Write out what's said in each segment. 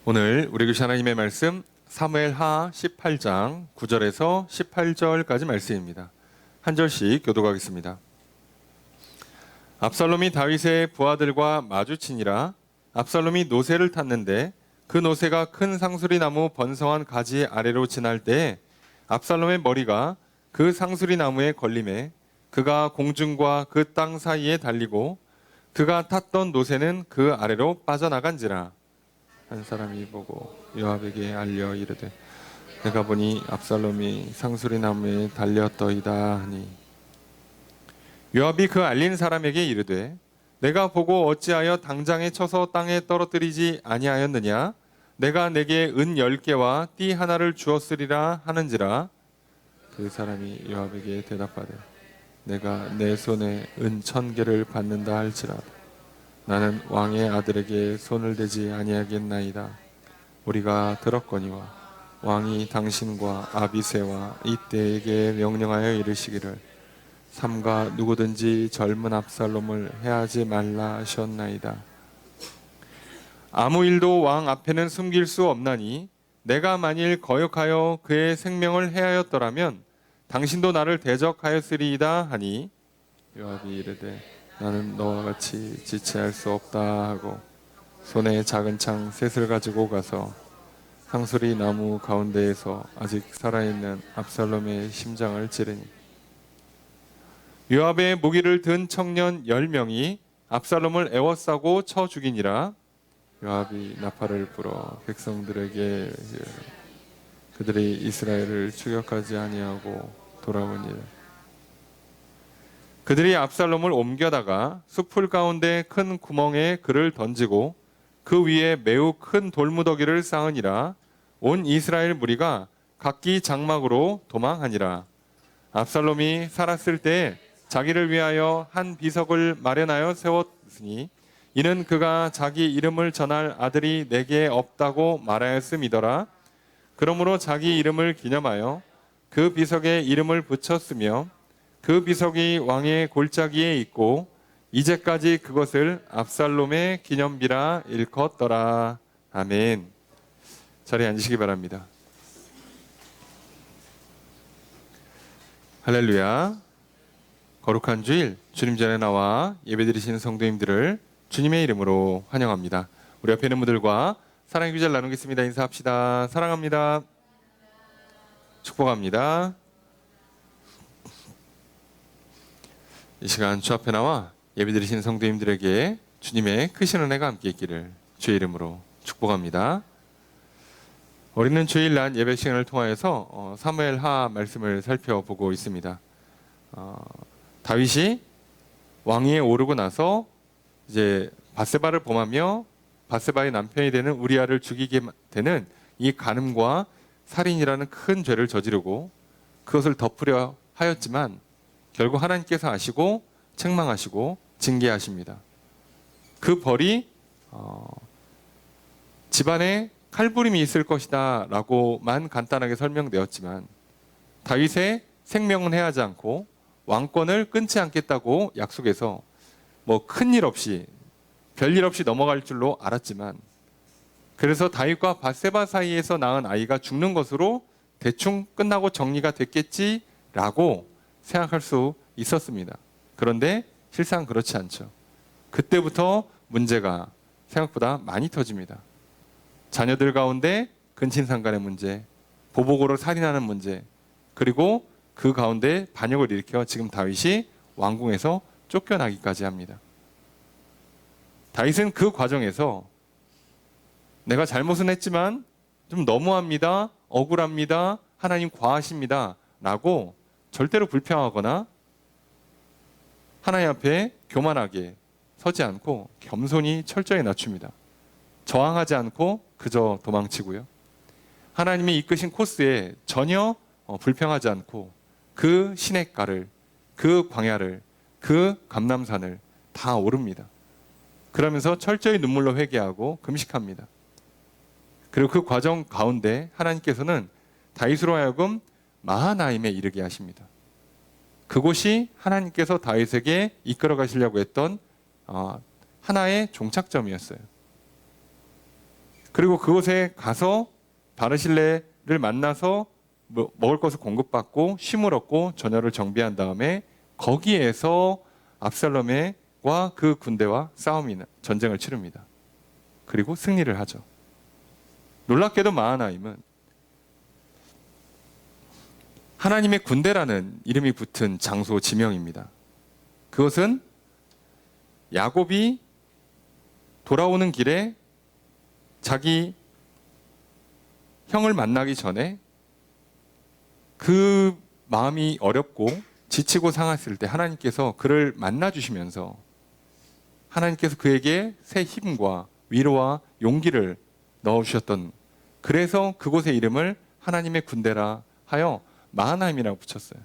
오늘 우리 교시 하나님의 말씀 사무엘하 18장 9절에서 18절까지 말씀입니다. 한 절씩 교독하겠습니다. 압살롬이 다윗의 부하들과 마주치니라. 압살롬이 노새를 탔는데 그 노새가 큰 상수리 나무 번성한 가지 아래로 지날 때에 압살롬의 머리가 그 상수리 나무에 걸림에 그가 공중과 그 땅 사이에 달리고 그가 탔던 노새는 그 아래로 빠져나간지라. 한 사람이 보고 요압에게 알려 이르되 내가 보니 압살롬이 상수리 나무에 달렸더이다 하니, 요압이 그 알린 사람에게 이르되 내가 보고 어찌하여 당장에 쳐서 땅에 떨어뜨리지 아니하였느냐? 내가 내게 은 10개와 띠 하나를 주었으리라 하는지라. 그 사람이 요압에게 대답하되 내가 내 손에 은 1000개를 받는다 할지라도 나는 왕의 아들에게 손을 대지 아니하겠나이다. 우리가 들었거니와 왕이 당신과 아비새와 이때에게 명령하여 이르시기를 삼가 누구든지 젊은 압살롬을 해하지 말라 하셨나이다. 아무 일도 왕 앞에는 숨길 수 없나니 내가 만일 거역하여 그의 생명을 해하였더라면 당신도 나를 대적하였으리이다 하니, 요압이 이르되 나는 너와 같이 지체할 수 없다 하고 손에 작은 창 셋을 가지고 가서 상수리 나무 가운데에서 아직 살아있는 압살롬의 심장을 찌르니, 요압의 무기를 든 청년 10명이 압살롬을 애워싸고 쳐 죽이니라. 요압이 나팔을 불어 백성들에게 그들이 이스라엘을 추격하지 아니하고 돌아오니라. 그들이 압살롬을 옮겨다가 숲풀 가운데 큰 구멍에 그를 던지고 그 위에 매우 큰 돌무더기를 쌓으니라. 온 이스라엘 무리가 각기 장막으로 도망하니라. 압살롬이 살았을 때에 자기를 위하여 한 비석을 마련하여 세웠으니 이는 그가 자기 이름을 전할 아들이 내게 없다고 말하였음이더라. 그러므로 자기 이름을 기념하여 그 비석에 이름을 붙였으며 그 비석이 왕의 골짜기에 있고 이제까지 그것을 압살롬의 기념비라 일컫더라. 아멘. 자리에 앉으시기 바랍니다. 할렐루야. 거룩한 주일 주님 전에 나와 예배드리시는 성도님들을 주님의 이름으로 환영합니다. 우리 옆에 있는 분들과 사랑의 규제를 나누겠습니다. 인사합시다. 사랑합니다. 축복합니다. 이 시간 주 앞에 나와 예배드리시는 성도님들에게 주님의 크신 은혜가 함께 있기를 주의 이름으로 축복합니다. 우리는 주일 날 예배 시간을 통하여서 사무엘하 말씀을 살펴보고 있습니다. 다윗이 왕위에 오르고 나서 이제 밧세바를 범하며 밧세바의 남편이 되는 우리아를 죽이게 되는 이 간음과 살인이라는 큰 죄를 저지르고 그것을 덮으려 하였지만 결국 하나님께서 아시고 책망하시고 징계하십니다. 그 벌이 집안에 칼부림이 있을 것이다 라고만 간단하게 설명되었지만 다윗의 생명은 해하지 않고 왕권을 끊지 않겠다고 약속해서 뭐 큰일 없이 별일 없이 넘어갈 줄로 알았지만, 그래서 다윗과 밧세바 사이에서 낳은 아이가 죽는 것으로 대충 끝나고 정리가 됐겠지라고 생각할 수 있었습니다. 그런데 실상 그렇지 않죠. 그때부터 문제가 생각보다 많이 터집니다. 자녀들 가운데 근친상간의 문제, 보복으로 살인하는 문제, 그리고 그 가운데 반역을 일으켜 지금 다윗이 왕궁에서 쫓겨나기까지 합니다. 다윗은 그 과정에서 내가 잘못은 했지만 좀 너무합니다, 억울합니다, 하나님 과하십니다 라고 절대로 불평하거나 하나님 앞에 교만하게 서지 않고 겸손히 철저히 낮춥니다. 저항하지 않고 그저 도망치고요. 하나님이 이끄신 코스에 전혀 불평하지 않고 그 시냇가를, 그 광야를, 그 감람산을 다 오릅니다. 그러면서 철저히 눈물로 회개하고 금식합니다. 그리고 그 과정 가운데 하나님께서는 다윗으로 하여금 마하나임에 이르게 하십니다. 그곳이 하나님께서 다윗에게 이끌어 가시려고 했던 하나의 종착점이었어요. 그리고 그곳에 가서 바르실레를 만나서 먹을 것을 공급받고 쉼을 얻고 전열을 정비한 다음에 거기에서 압살롬과 그 군대와 전쟁을 치릅니다. 그리고 승리를 하죠. 놀랍게도 마하나임은 하나님의 군대라는 이름이 붙은 장소 지명입니다. 그것은 야곱이 돌아오는 길에 자기 형을 만나기 전에 그 마음이 어렵고 지치고 상했을 때 하나님께서 그를 만나주시면서 하나님께서 그에게 새 힘과 위로와 용기를 넣어주셨던, 그래서 그곳의 이름을 하나님의 군대라 하여 마하나임이라고 붙였어요.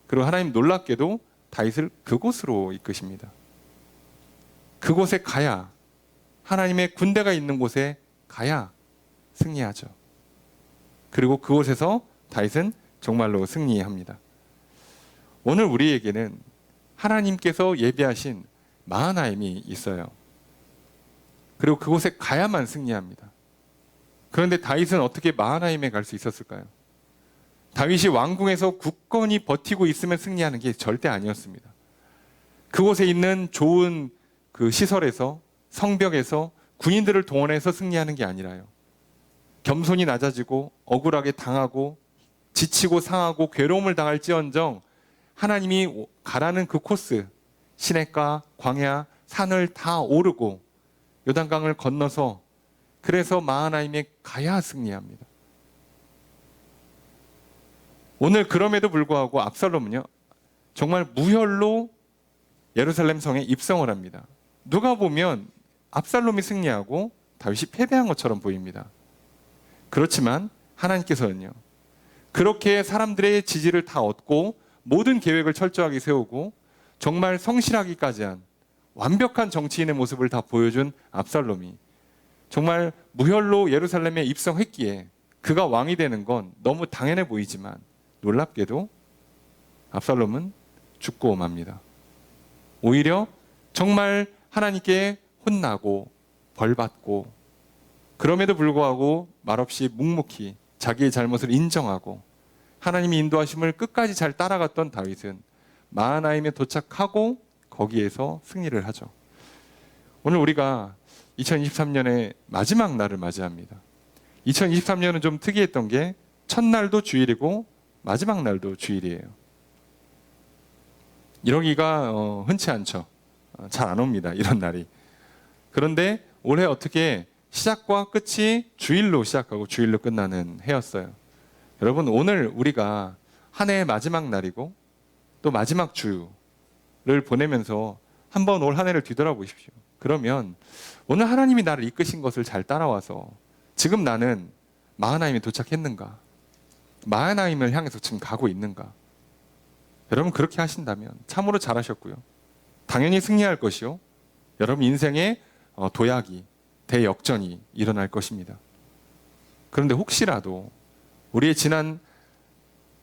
그리고 하나님 놀랍게도 다윗을 그곳으로 이끄십니다. 그곳에 가야, 하나님의 군대가 있는 곳에 가야 승리하죠. 그리고 그곳에서 다윗은 정말로 승리합니다. 오늘 우리에게는 하나님께서 예비하신 마하나임이 있어요. 그리고 그곳에 가야만 승리합니다. 그런데 다윗은 어떻게 마하나임에 갈 수 있었을까요? 다윗이 왕궁에서 굳건히 버티고 있으면 승리하는 게 절대 아니었습니다. 그곳에 있는 좋은 그 시설에서, 성벽에서 군인들을 동원해서 승리하는 게 아니라요. 겸손히 낮아지고 억울하게 당하고 지치고 상하고 괴로움을 당할지언정 하나님이 가라는 그 코스, 시냇가, 광야, 산을 다 오르고 요단강을 건너서, 그래서 마하나임에 가야 승리합니다. 오늘 그럼에도 불구하고 압살롬은요, 정말 무혈로 예루살렘 성에 입성을 합니다. 누가 보면 압살롬이 승리하고 다윗이 패배한 것처럼 보입니다. 그렇지만 하나님께서는요, 그렇게 사람들의 지지를 다 얻고 모든 계획을 철저하게 세우고 정말 성실하기까지 한 완벽한 정치인의 모습을 다 보여준 압살롬이 정말 무혈로 예루살렘에 입성했기에 그가 왕이 되는 건 너무 당연해 보이지만 놀랍게도 압살롬은 죽고 맙니다. 오히려 정말 하나님께 혼나고 벌받고, 그럼에도 불구하고 말없이 묵묵히 자기의 잘못을 인정하고 하나님의 인도하심을 끝까지 잘 따라갔던 다윗은 마하나임에 도착하고 거기에서 승리를 하죠. 오늘 우리가 2023년의 마지막 날을 맞이합니다. 2023년은 좀 특이했던 게 첫날도 주일이고 마지막 날도 주일이에요. 이러기가 흔치 않죠. 잘 안 옵니다, 이런 날이. 그런데 올해 어떻게 시작과 끝이 주일로 시작하고 주일로 끝나는 해였어요. 여러분, 오늘 우리가 한 해의 마지막 날이고 또 마지막 주를 보내면서 한번 올 한 해를 뒤돌아보십시오. 그러면 오늘 하나님이 나를 이끄신 것을 잘 따라와서 지금 나는 마하나임에 도착했는가? 마하나임을 향해서 지금 가고 있는가? 여러분, 그렇게 하신다면 참으로 잘하셨고요. 당연히 승리할 것이요. 여러분 인생에 도약이, 대역전이 일어날 것입니다. 그런데 혹시라도 우리의 지난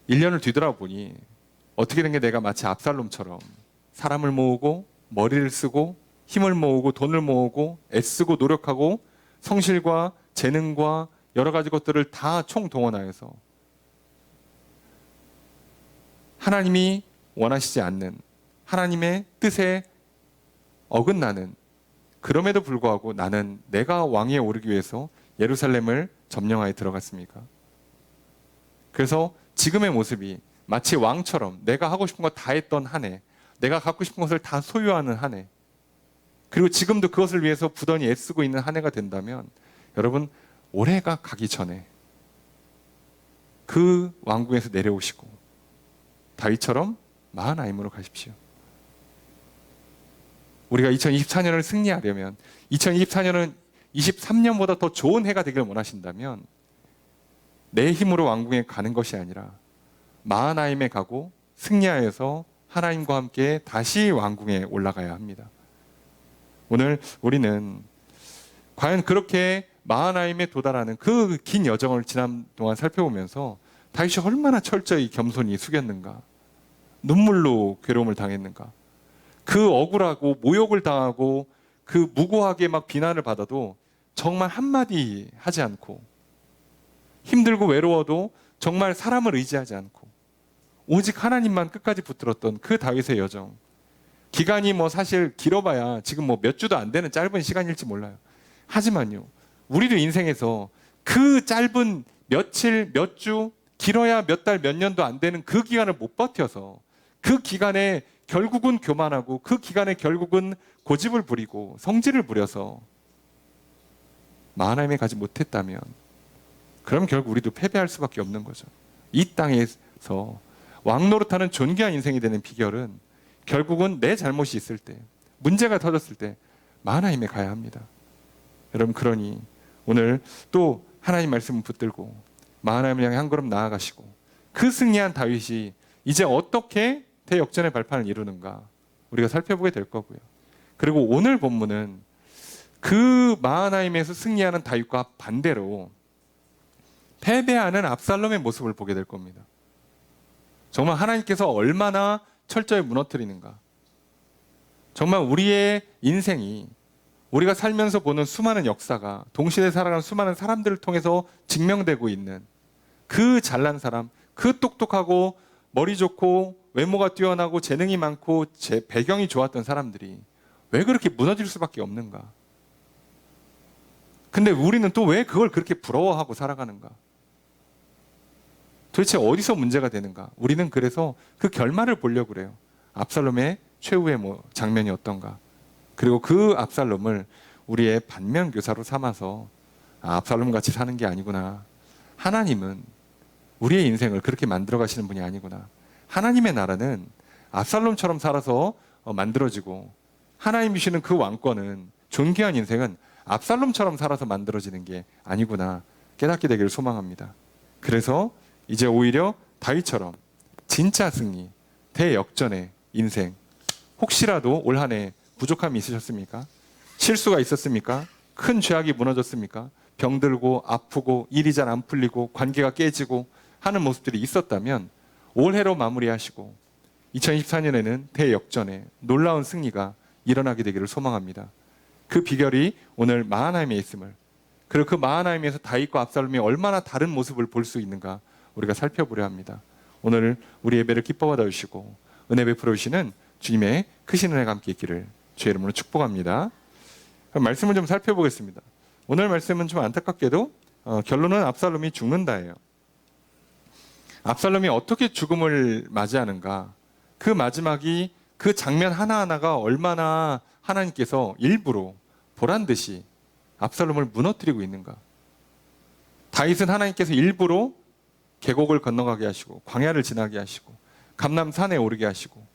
1년을 뒤돌아보니 어떻게 된 게 내가 마치 압살롬처럼 사람을 모으고 머리를 쓰고 힘을 모으고 돈을 모으고 애쓰고 노력하고 성실과 재능과 여러 가지 것들을 다 총동원하여서 하나님이 원하시지 않는 하나님의 뜻에 어긋나는, 그럼에도 불구하고 나는 내가 왕위에 오르기 위해서 예루살렘을 점령하여 들어갔습니까? 그래서 지금의 모습이 마치 왕처럼 내가 하고 싶은 거 다 했던 한 해, 내가 갖고 싶은 것을 다 소유하는 한 해, 그리고 지금도 그것을 위해서 부단히 애쓰고 있는 한 해가 된다면 여러분, 올해가 가기 전에 그 왕궁에서 내려오시고 다윗처럼 마하나임으로 가십시오. 우리가 2024년을 승리하려면, 2024년은 23년보다 더 좋은 해가 되길 원하신다면 내 힘으로 왕궁에 가는 것이 아니라 마하나임에 가고 승리하여서 하나님과 함께 다시 왕궁에 올라가야 합니다. 오늘 우리는 과연 그렇게 마하나임에 도달하는 그 긴 여정을 지난 동안 살펴보면서 다윗이 얼마나 철저히 겸손히 숙였는가, 눈물로 괴로움을 당했는가, 그 억울하고 모욕을 당하고 그 무고하게 막 비난을 받아도 정말 한마디 하지 않고, 힘들고 외로워도 정말 사람을 의지하지 않고 오직 하나님만 끝까지 붙들었던 그 다윗의 여정. 기간이 뭐 사실 길어봐야 지금 뭐 몇 주도 안 되는 짧은 시간일지 몰라요. 하지만요, 우리도 인생에서 그 짧은 며칠, 몇 주, 길어야 몇 달, 몇 년도 안 되는 그 기간을 못 버텨서 그 기간에 결국은 교만하고 그 기간에 결국은 고집을 부리고 성질을 부려서 마하나임에 가지 못했다면, 그럼 결국 우리도 패배할 수밖에 없는 거죠. 이 땅에서 왕노릇하는 존귀한 인생이 되는 비결은 결국은 내 잘못이 있을 때, 문제가 터졌을 때 마하나임에 가야 합니다. 여러분, 그러니 오늘 또 하나님 말씀을 붙들고 마하나임을 향해 한 걸음 나아가시고, 그 승리한 다윗이 이제 어떻게 대역전의 발판을 이루는가 우리가 살펴보게 될 거고요. 그리고 오늘 본문은 그 마하나임에서 승리하는 다윗과 반대로 패배하는 압살롬의 모습을 보게 될 겁니다. 정말 하나님께서 얼마나 철저히 무너뜨리는가. 정말 우리의 인생이, 우리가 살면서 보는 수많은 역사가 동시대에 살아가는 수많은 사람들을 통해서 증명되고 있는 그 잘난 사람, 그 똑똑하고 머리 좋고 외모가 뛰어나고 재능이 많고 배경이 좋았던 사람들이 왜 그렇게 무너질 수밖에 없는가. 근데 우리는 또 왜 그걸 그렇게 부러워하고 살아가는가. 도대체 어디서 문제가 되는가. 우리는 그래서 그 결말을 보려고 그래요. 압살롬의 최후의 장면이 어떤가. 그리고 그 압살롬을 우리의 반면교사로 삼아서 압살롬 같이 사는 게 아니구나. 하나님은 우리의 인생을 그렇게 만들어 가시는 분이 아니구나. 하나님의 나라는 압살롬처럼 살아서 만들어지고, 하나님 주시는 그 왕권은, 존귀한 인생은 압살롬처럼 살아서 만들어지는 게 아니구나 깨닫게 되기를 소망합니다. 그래서 이제 오히려 다윗처럼 진짜 승리, 대역전의 인생. 혹시라도 올 한 해 부족함이 있으셨습니까? 실수가 있었습니까? 큰 죄악이 무너졌습니까? 병들고 아프고 일이 잘 안 풀리고 관계가 깨지고 하는 모습들이 있었다면 올해로 마무리하시고 2024년에는 대역전의 놀라운 승리가 일어나게 되기를 소망합니다. 그 비결이 오늘 마하나임에 있음을, 그리고 그 마하나임에서 다윗과 압살롬이 얼마나 다른 모습을 볼 수 있는가 우리가 살펴보려 합니다. 오늘 우리 예배를 기뻐 받아주시고 은혜 베풀어 주시는 주님의 크신 은혜가 함께 있기를 주의 이름으로 축복합니다. 그럼 말씀을 좀 살펴보겠습니다. 오늘 말씀은 좀 안타깝게도 결론은 압살롬이 죽는다예요. 압살롬이 어떻게 죽음을 맞이하는가, 그 마지막이, 그 장면 하나하나가 얼마나 하나님께서 일부러 보란 듯이 압살롬을 무너뜨리고 있는가. 다윗은 하나님께서 일부러 계곡을 건너가게 하시고 광야를 지나게 하시고 감람산에 오르게 하시고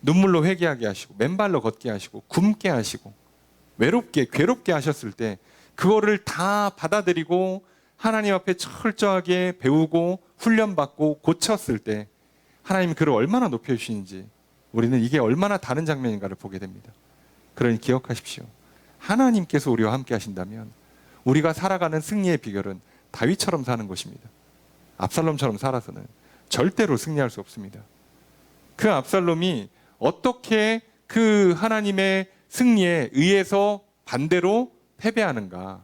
눈물로 회개하게 하시고 맨발로 걷게 하시고 굶게 하시고 외롭게 괴롭게 하셨을 때 그거를 다 받아들이고 하나님 앞에 철저하게 배우고 훈련받고 고쳤을 때 하나님이 그를 얼마나 높여주시는지, 우리는 이게 얼마나 다른 장면인가를 보게 됩니다. 그러니 기억하십시오. 하나님께서 우리와 함께 하신다면 우리가 살아가는 승리의 비결은 다윗처럼 사는 것입니다. 압살롬처럼 살아서는 절대로 승리할 수 없습니다. 그 압살롬이 어떻게 그 하나님의 승리에 의해서 반대로 패배하는가,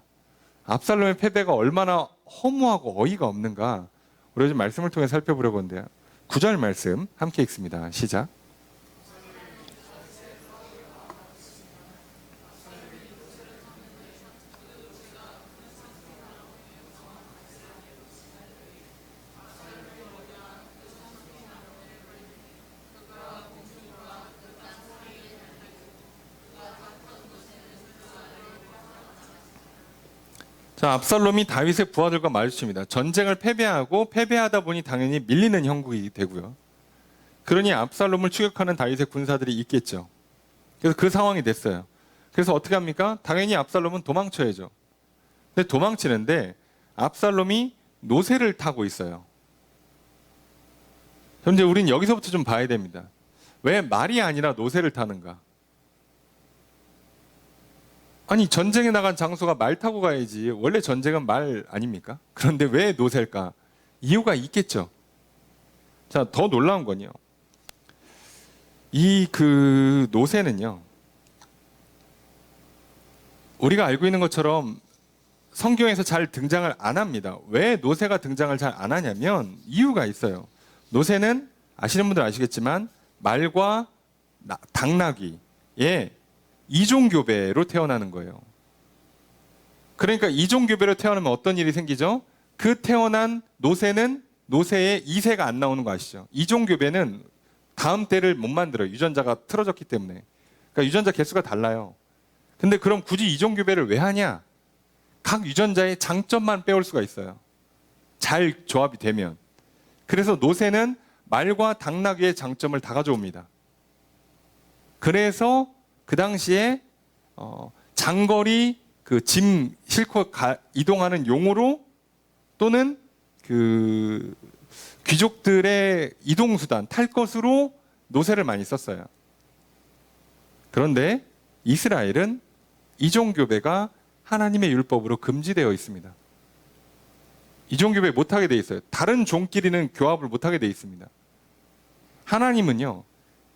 압살롬의 패배가 얼마나 허무하고 어이가 없는가, 우리 좀 말씀을 통해 살펴보려고 하는데요. 9절 말씀 함께 읽습니다. 시작. 자, 압살롬이 다윗의 부하들과 마주칩니다. 전쟁을 패배하고 패배하다 보니 당연히 밀리는 형국이 되고요. 그러니 압살롬을 추격하는 다윗의 군사들이 있겠죠. 그래서 그 상황이 됐어요. 그래서 어떻게 합니까? 당연히 압살롬은 도망쳐야죠. 근데 도망치는데 압살롬이 노새를 타고 있어요. 현재 우린 여기서부터 좀 봐야 됩니다. 왜 말이 아니라 노새를 타는가? 아니, 전쟁에 나간 장소가 말 타고 가야지. 원래 전쟁은 말 아닙니까? 그런데 왜 노새일까? 이유가 있겠죠. 자, 더 놀라운 건요, 이 노새는요, 우리가 알고 있는 것처럼 성경에서 잘 등장을 안 합니다. 왜 노새가 등장을 잘 안 하냐면 이유가 있어요. 노새는 아시는 분들 아시겠지만 말과 당나귀의 이종교배로 태어나는 거예요. 그러니까 이종교배로 태어나면 어떤 일이 생기죠? 그 태어난 노새는 노새의 2세가 안 나오는 거 아시죠? 이종교배는 다음 때를 못 만들어요. 유전자가 틀어졌기 때문에. 그러니까 유전자 개수가 달라요. 근데 그럼 굳이 이종교배를 왜 하냐? 각 유전자의 장점만 빼올 수가 있어요. 잘 조합이 되면. 그래서 노새는 말과 당나귀의 장점을 다 가져옵니다. 그래서 그 당시에 장거리 그 짐 싣고 이동하는 용으로 또는 그 귀족들의 이동수단, 탈 것으로 노새를 많이 썼어요. 그런데 이스라엘은 이종교배가 하나님의 율법으로 금지되어 있습니다. 이종교배 못하게 되어 있어요. 다른 종끼리는 교합을 못하게 되어 있습니다. 하나님은요,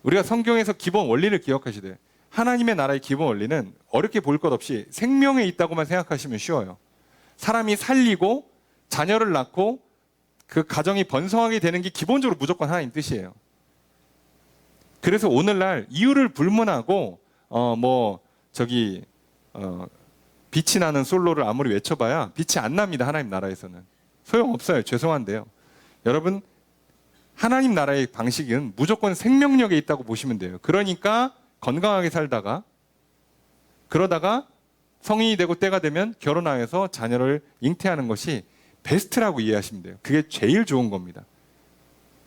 우리가 성경에서 기본 원리를 기억하시되 하나님의 나라의 기본 원리는 어렵게 볼 것 없이 생명에 있다고만 생각하시면 쉬워요. 사람이 살리고 자녀를 낳고 그 가정이 번성하게 되는 게 기본적으로 무조건 하나님 뜻이에요. 그래서 오늘날 이유를 불문하고 빛이 나는 솔로를 아무리 외쳐봐야 빛이 안 납니다. 하나님 나라에서는. 소용없어요. 죄송한데요. 여러분, 하나님 나라의 방식은 무조건 생명력에 있다고 보시면 돼요. 그러니까 건강하게 살다가 그러다가 성인이 되고 때가 되면 결혼하여서 자녀를 잉태하는 것이 베스트라고 이해하시면 돼요. 그게 제일 좋은 겁니다.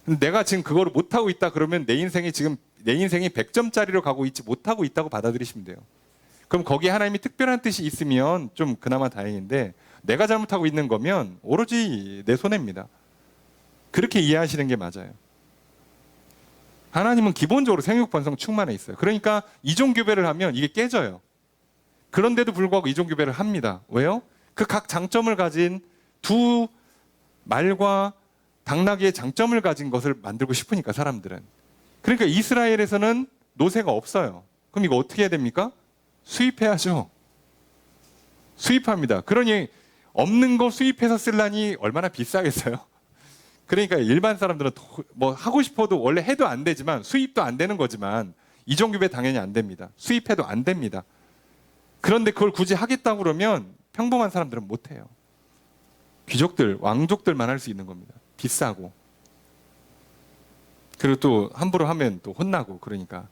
근데 내가 지금 그거를 못하고 있다 그러면 내 인생이 100점짜리로 가고 있지 못하고 있다고 받아들이시면 돼요. 그럼 거기에 하나님이 특별한 뜻이 있으면 좀 그나마 다행인데 내가 잘못하고 있는 거면 오로지 내 손해입니다. 그렇게 이해하시는 게 맞아요. 하나님은 기본적으로 생육 번성 충만해 있어요. 그러니까 이종교배를 하면 이게 깨져요. 그런데도 불구하고 이종교배를 합니다. 왜요? 그 각 장점을 가진 두 말과 당나귀의 장점을 가진 것을 만들고 싶으니까 사람들은. 그러니까 이스라엘에서는 노새가 없어요. 그럼 이거 어떻게 해야 됩니까? 수입해야죠. 수입합니다. 그러니 없는 거 수입해서 쓰려니 얼마나 비싸겠어요? 그러니까 일반 사람들은 뭐 하고 싶어도 원래 해도 안 되지만 수입도 안 되는 거지만 이종교배 당연히 안 됩니다. 수입해도 안 됩니다. 그런데 그걸 굳이 하겠다고 그러면 평범한 사람들은 못 해요. 귀족들, 왕족들만 할 수 있는 겁니다. 비싸고. 그리고 또 함부로 하면 또 혼나고 그러니까.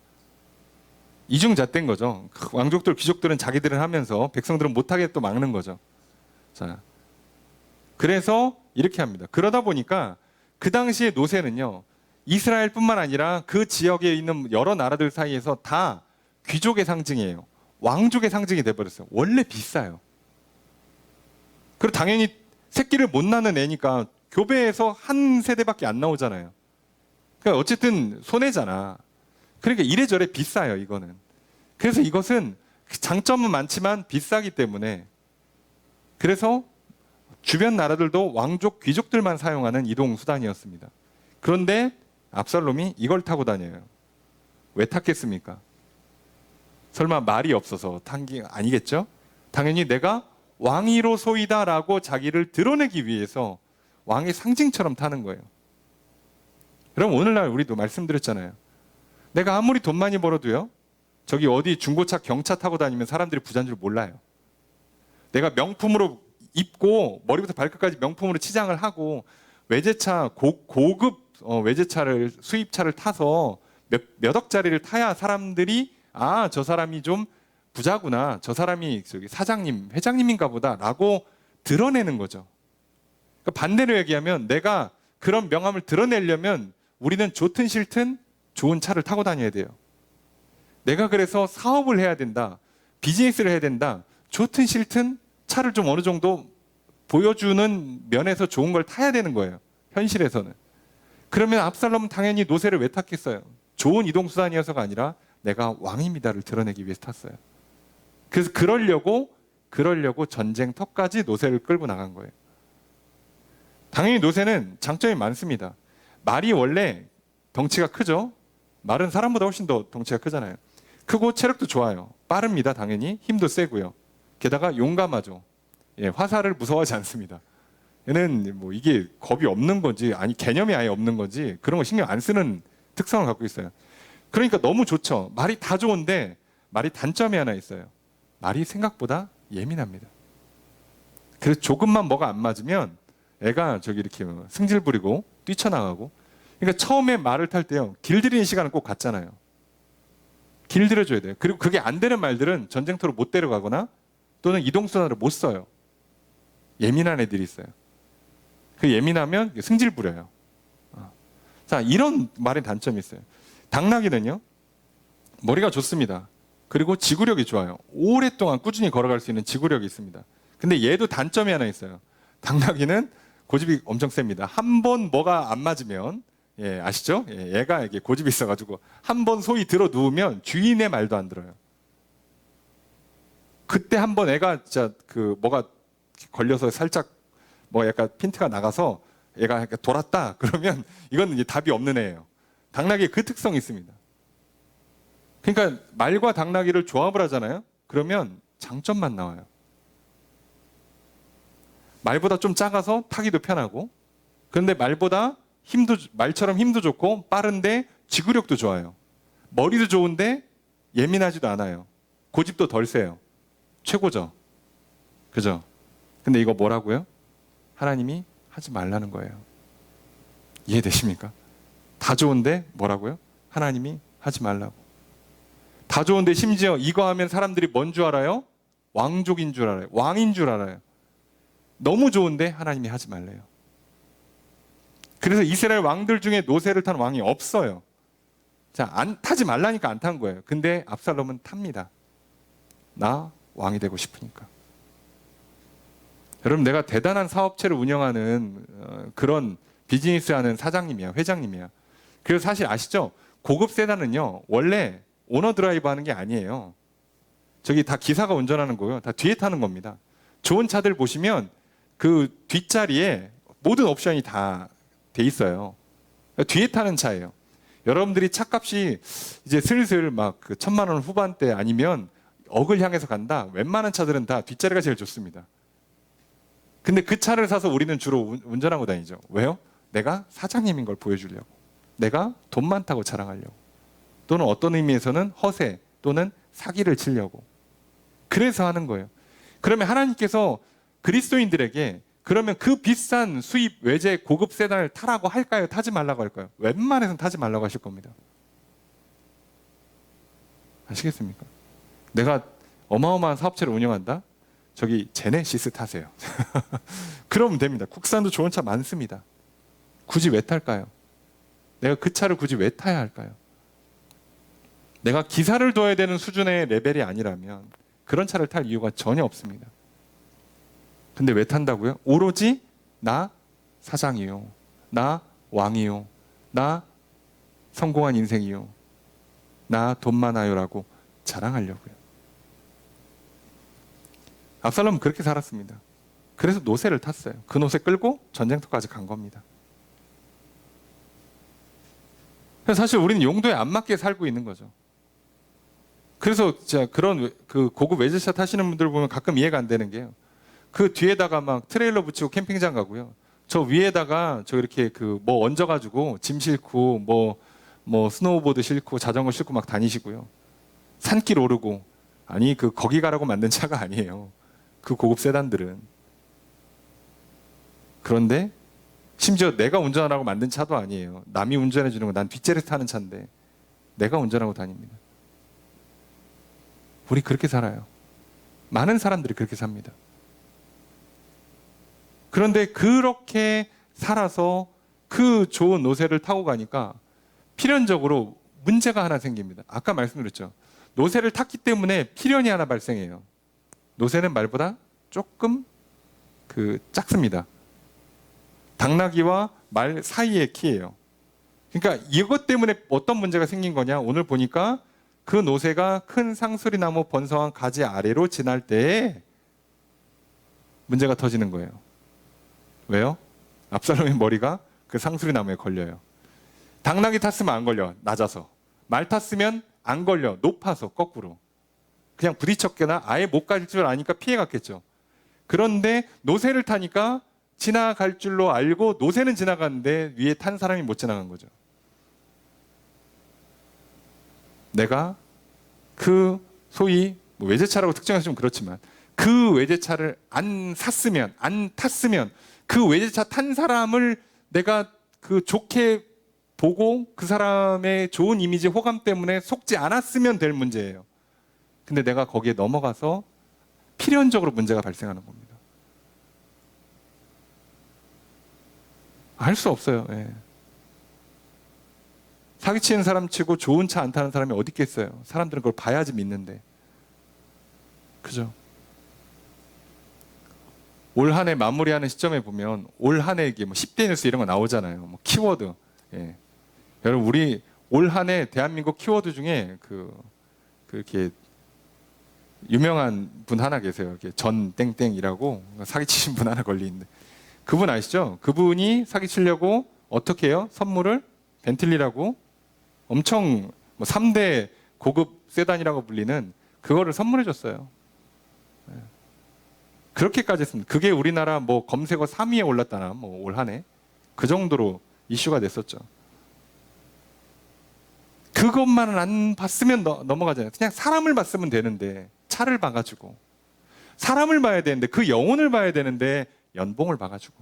이중잣대인 거죠. 왕족들, 귀족들은 자기들은 하면서 백성들은 못하게 또 막는 거죠. 자, 그래서 이렇게 합니다. 그러다 보니까 그 당시에 노새는요, 이스라엘뿐만 아니라 그 지역에 있는 여러 나라들 사이에서 다 귀족의 상징이에요. 왕족의 상징이 돼버렸어요. 원래 비싸요. 그리고 당연히 새끼를 못 낳는 애니까 교배에서 한 세대밖에 안 나오잖아요. 그러니까 어쨌든 손해잖아. 그러니까 이래저래 비싸요, 이거는. 그래서 이것은 장점은 많지만 비싸기 때문에 그래서 주변 나라들도 왕족, 귀족들만 사용하는 이동 수단이었습니다. 그런데 압살롬이 이걸 타고 다녀요. 왜 탔겠습니까? 설마 말이 없어서 탄 게 아니겠죠? 당연히 내가 왕이로소이다라고 자기를 드러내기 위해서 왕의 상징처럼 타는 거예요. 그럼 오늘날 우리도 말씀드렸잖아요. 내가 아무리 돈 많이 벌어도요, 저기 어디 중고차 경차 타고 다니면 사람들이 부자인 줄 몰라요. 내가 명품으로 입고 머리부터 발끝까지 명품으로 치장을 하고 외제차 고급 외제차를 수입차를 타서 몇 억짜리를 타야 사람들이 저 사람이 좀 부자구나, 저 사람이 저기 사장님, 회장님인가 보다라고 드러내는 거죠. 그러니까 반대로 얘기하면 내가 그런 명함을 드러내려면 우리는 좋든 싫든 좋은 차를 타고 다녀야 돼요. 내가 그래서 사업을 해야 된다, 비즈니스를 해야 된다, 좋든 싫든 차를 좀 어느 정도 보여주는 면에서 좋은 걸 타야 되는 거예요. 현실에서는. 그러면 압살롬은 당연히 노새를 왜 탔겠어요? 좋은 이동수단이어서가 아니라 내가 왕입니다를 드러내기 위해서 탔어요. 그래서 그러려고 전쟁터까지 노새를 끌고 나간 거예요. 당연히 노새는 장점이 많습니다. 말이 원래 덩치가 크죠? 말은 사람보다 훨씬 더 덩치가 크잖아요. 크고 체력도 좋아요. 빠릅니다. 당연히. 힘도 세고요. 게다가 용감하죠. 예, 화살을 무서워하지 않습니다. 얘는 뭐 이게 겁이 없는 건지 아니 개념이 아예 없는 건지 그런 거 신경 안 쓰는 특성을 갖고 있어요. 그러니까 너무 좋죠. 말이 다 좋은데 말이 단점이 하나 있어요. 말이 생각보다 예민합니다. 그래서 조금만 뭐가 안 맞으면 애가 저기 이렇게 승질 부리고 뛰쳐나가고. 그러니까 처음에 말을 탈 때요. 길들이는 시간은 꼭 갖잖아요. 길들여줘야 돼요. 그리고 그게 안 되는 말들은 전쟁터로 못 데려가거나 또는 이동수단으로 못 써요. 예민한 애들이 있어요. 그 예민하면 승질 부려요. 자, 이런 말의 단점이 있어요. 당나귀는요. 머리가 좋습니다. 그리고 지구력이 좋아요. 오랫동안 꾸준히 걸어갈 수 있는 지구력이 있습니다. 근데 얘도 단점이 하나 있어요. 당나귀는 고집이 엄청 셉니다. 한 번 뭐가 안 맞으면 예, 아시죠? 예, 얘가 이게 고집이 있어가지고 한 번 소위 들어 누우면 주인의 말도 안 들어요. 그때 한 번 애가 진짜 그 뭐가 걸려서 살짝 뭐 약간 핀트가 나가서 얘가 약간 돌았다 그러면 이건 이제 답이 없는 애예요. 당나귀의 그 특성이 있습니다. 그러니까 말과 당나귀를 조합을 하잖아요. 그러면 장점만 나와요. 말보다 좀 작아서 타기도 편하고, 그런데 말처럼 힘도 좋고 빠른데 지구력도 좋아요. 머리도 좋은데 예민하지도 않아요. 고집도 덜 세요. 최고죠. 그죠? 근데 이거 뭐라고요? 하나님이 하지 말라는 거예요. 이해되십니까? 다 좋은데 뭐라고요? 하나님이 하지 말라고. 다 좋은데 심지어 이거 하면 사람들이 뭔 줄 알아요? 왕족인 줄 알아요. 왕인 줄 알아요. 너무 좋은데 하나님이 하지 말래요. 그래서 이스라엘 왕들 중에 노새를 탄 왕이 없어요. 자, 타지 말라니까 안 탄 거예요. 근데 압살롬은 탑니다. 나 왕이 되고 싶으니까. 여러분, 내가 대단한 사업체를 운영하는 그런 비즈니스 하는 사장님이야, 회장님이야. 그래서 사실 아시죠? 고급 세단은요, 원래 오너 드라이브 하는 게 아니에요. 저기 다 기사가 운전하는 거예요. 다 뒤에 타는 겁니다. 좋은 차들 보시면 그 뒷자리에 모든 옵션이 다 돼 있어요. 뒤에 타는 차예요. 여러분들이 차값이 이제 슬슬 막 그 1,000만 원 후반대 아니면 억을 향해서 간다. 웬만한 차들은 다 뒷자리가 제일 좋습니다. 근데 그 차를 사서 우리는 주로 운전하고 다니죠. 왜요? 내가 사장님인 걸 보여주려고. 내가 돈 많다고 자랑하려고. 또는 어떤 의미에서는 허세 또는 사기를 치려고. 그래서 하는 거예요. 그러면 하나님께서 그리스도인들에게 그러면 그 비싼 수입 외제 고급 세단을 타라고 할까요? 타지 말라고 할까요? 웬만해서는 타지 말라고 하실 겁니다. 아시겠습니까? 내가 어마어마한 사업체를 운영한다? 저기 제네시스 타세요. 그러면 됩니다. 국산도 좋은 차 많습니다. 굳이 왜 탈까요? 내가 그 차를 굳이 왜 타야 할까요? 내가 기사를 둬야 되는 수준의 레벨이 아니라면 그런 차를 탈 이유가 전혀 없습니다. 근데 왜 탄다고요? 오로지 나 사장이요. 나 왕이요. 나 성공한 인생이요. 나 돈 많아요라고 자랑하려고요. 압살롬은 그렇게 살았습니다. 그래서 노새를 탔어요. 그 노새 끌고 전쟁터까지 간 겁니다. 그래서 사실 우리는 용도에 안 맞게 살고 있는 거죠. 그래서 진짜 그런 그 고급 외제차 타시는 분들 보면 가끔 이해가 안 되는 게요. 그 뒤에다가 막 트레일러 붙이고 캠핑장 가고요. 저 위에다가 저 이렇게 그 뭐 얹어가지고 짐 싣고 뭐 스노우보드 싣고 자전거 싣고 막 다니시고요. 산길 오르고. 아니 그 거기 가라고 만든 차가 아니에요. 그 고급 세단들은. 그런데 심지어 내가 운전하라고 만든 차도 아니에요. 남이 운전해 주는 거 난 뒷자리에서 타는 차인데 내가 운전하고 다닙니다. 우리 그렇게 살아요. 많은 사람들이 그렇게 삽니다. 그런데 그렇게 살아서 그 좋은 노새를 타고 가니까 필연적으로 문제가 하나 생깁니다. 아까 말씀드렸죠. 노새를 탔기 때문에 필연이 하나 발생해요. 노새는 말보다 조금 작습니다. 당나귀와 말 사이의 키예요. 그러니까 이것 때문에 어떤 문제가 생긴 거냐? 오늘 보니까 그 노새가 큰 상수리나무 번성한 가지 아래로 지날 때에 문제가 터지는 거예요. 왜요? 압살롬의 머리가 그 상수리나무에 걸려요. 당나귀 탔으면 안 걸려, 낮아서. 말 탔으면 안 걸려, 높아서, 거꾸로. 그냥 부딪혔거나 아예 못 갈 줄 아니까 피해 갔겠죠. 그런데 노새를 타니까 지나갈 줄로 알고 노새는 지나갔는데 위에 탄 사람이 못 지나간 거죠. 내가 그 소위 뭐 외제차라고 특정해서 좀 그렇지만 그 외제차를 안 샀으면, 안 탔으면, 그 외제차 탄 사람을 내가 그 좋게 보고 그 사람의 좋은 이미지 호감 때문에 속지 않았으면 될 문제예요. 근데 내가 거기에 넘어가서 필연적으로 문제가 발생하는 겁니다. 할 수 없어요. 예. 사기치는 사람 치고 좋은 차 안 타는 사람이 어디 있겠어요. 사람들은 그걸 봐야지 믿는데. 그죠? 올 한 해 마무리하는 시점에 보면 올 한 해 뭐 10대 뉴스 이런 거 나오잖아요. 뭐 키워드. 예. 여러분 우리 올 한 해 대한민국 키워드 중에 그렇게 유명한 분 하나 계세요. 전 땡땡이라고 사기치신 분 하나 걸리는데 그분 아시죠? 그분이 사기치려고 어떻게 해요? 선물을 벤틀리라고 엄청 뭐 3대 고급 세단이라고 불리는 그거를 선물해 줬어요. 그렇게까지 했습니다. 그게 우리나라 뭐 검색어 3위에 올랐다나 뭐 올 한 해 그 정도로 이슈가 됐었죠. 그것만은 안 봤으면 넘어가잖아요. 그냥 사람을 봤으면 되는데 차를 봐가지고 사람을 봐야 되는데 그 영혼을 봐야 되는데 연봉을 봐가지고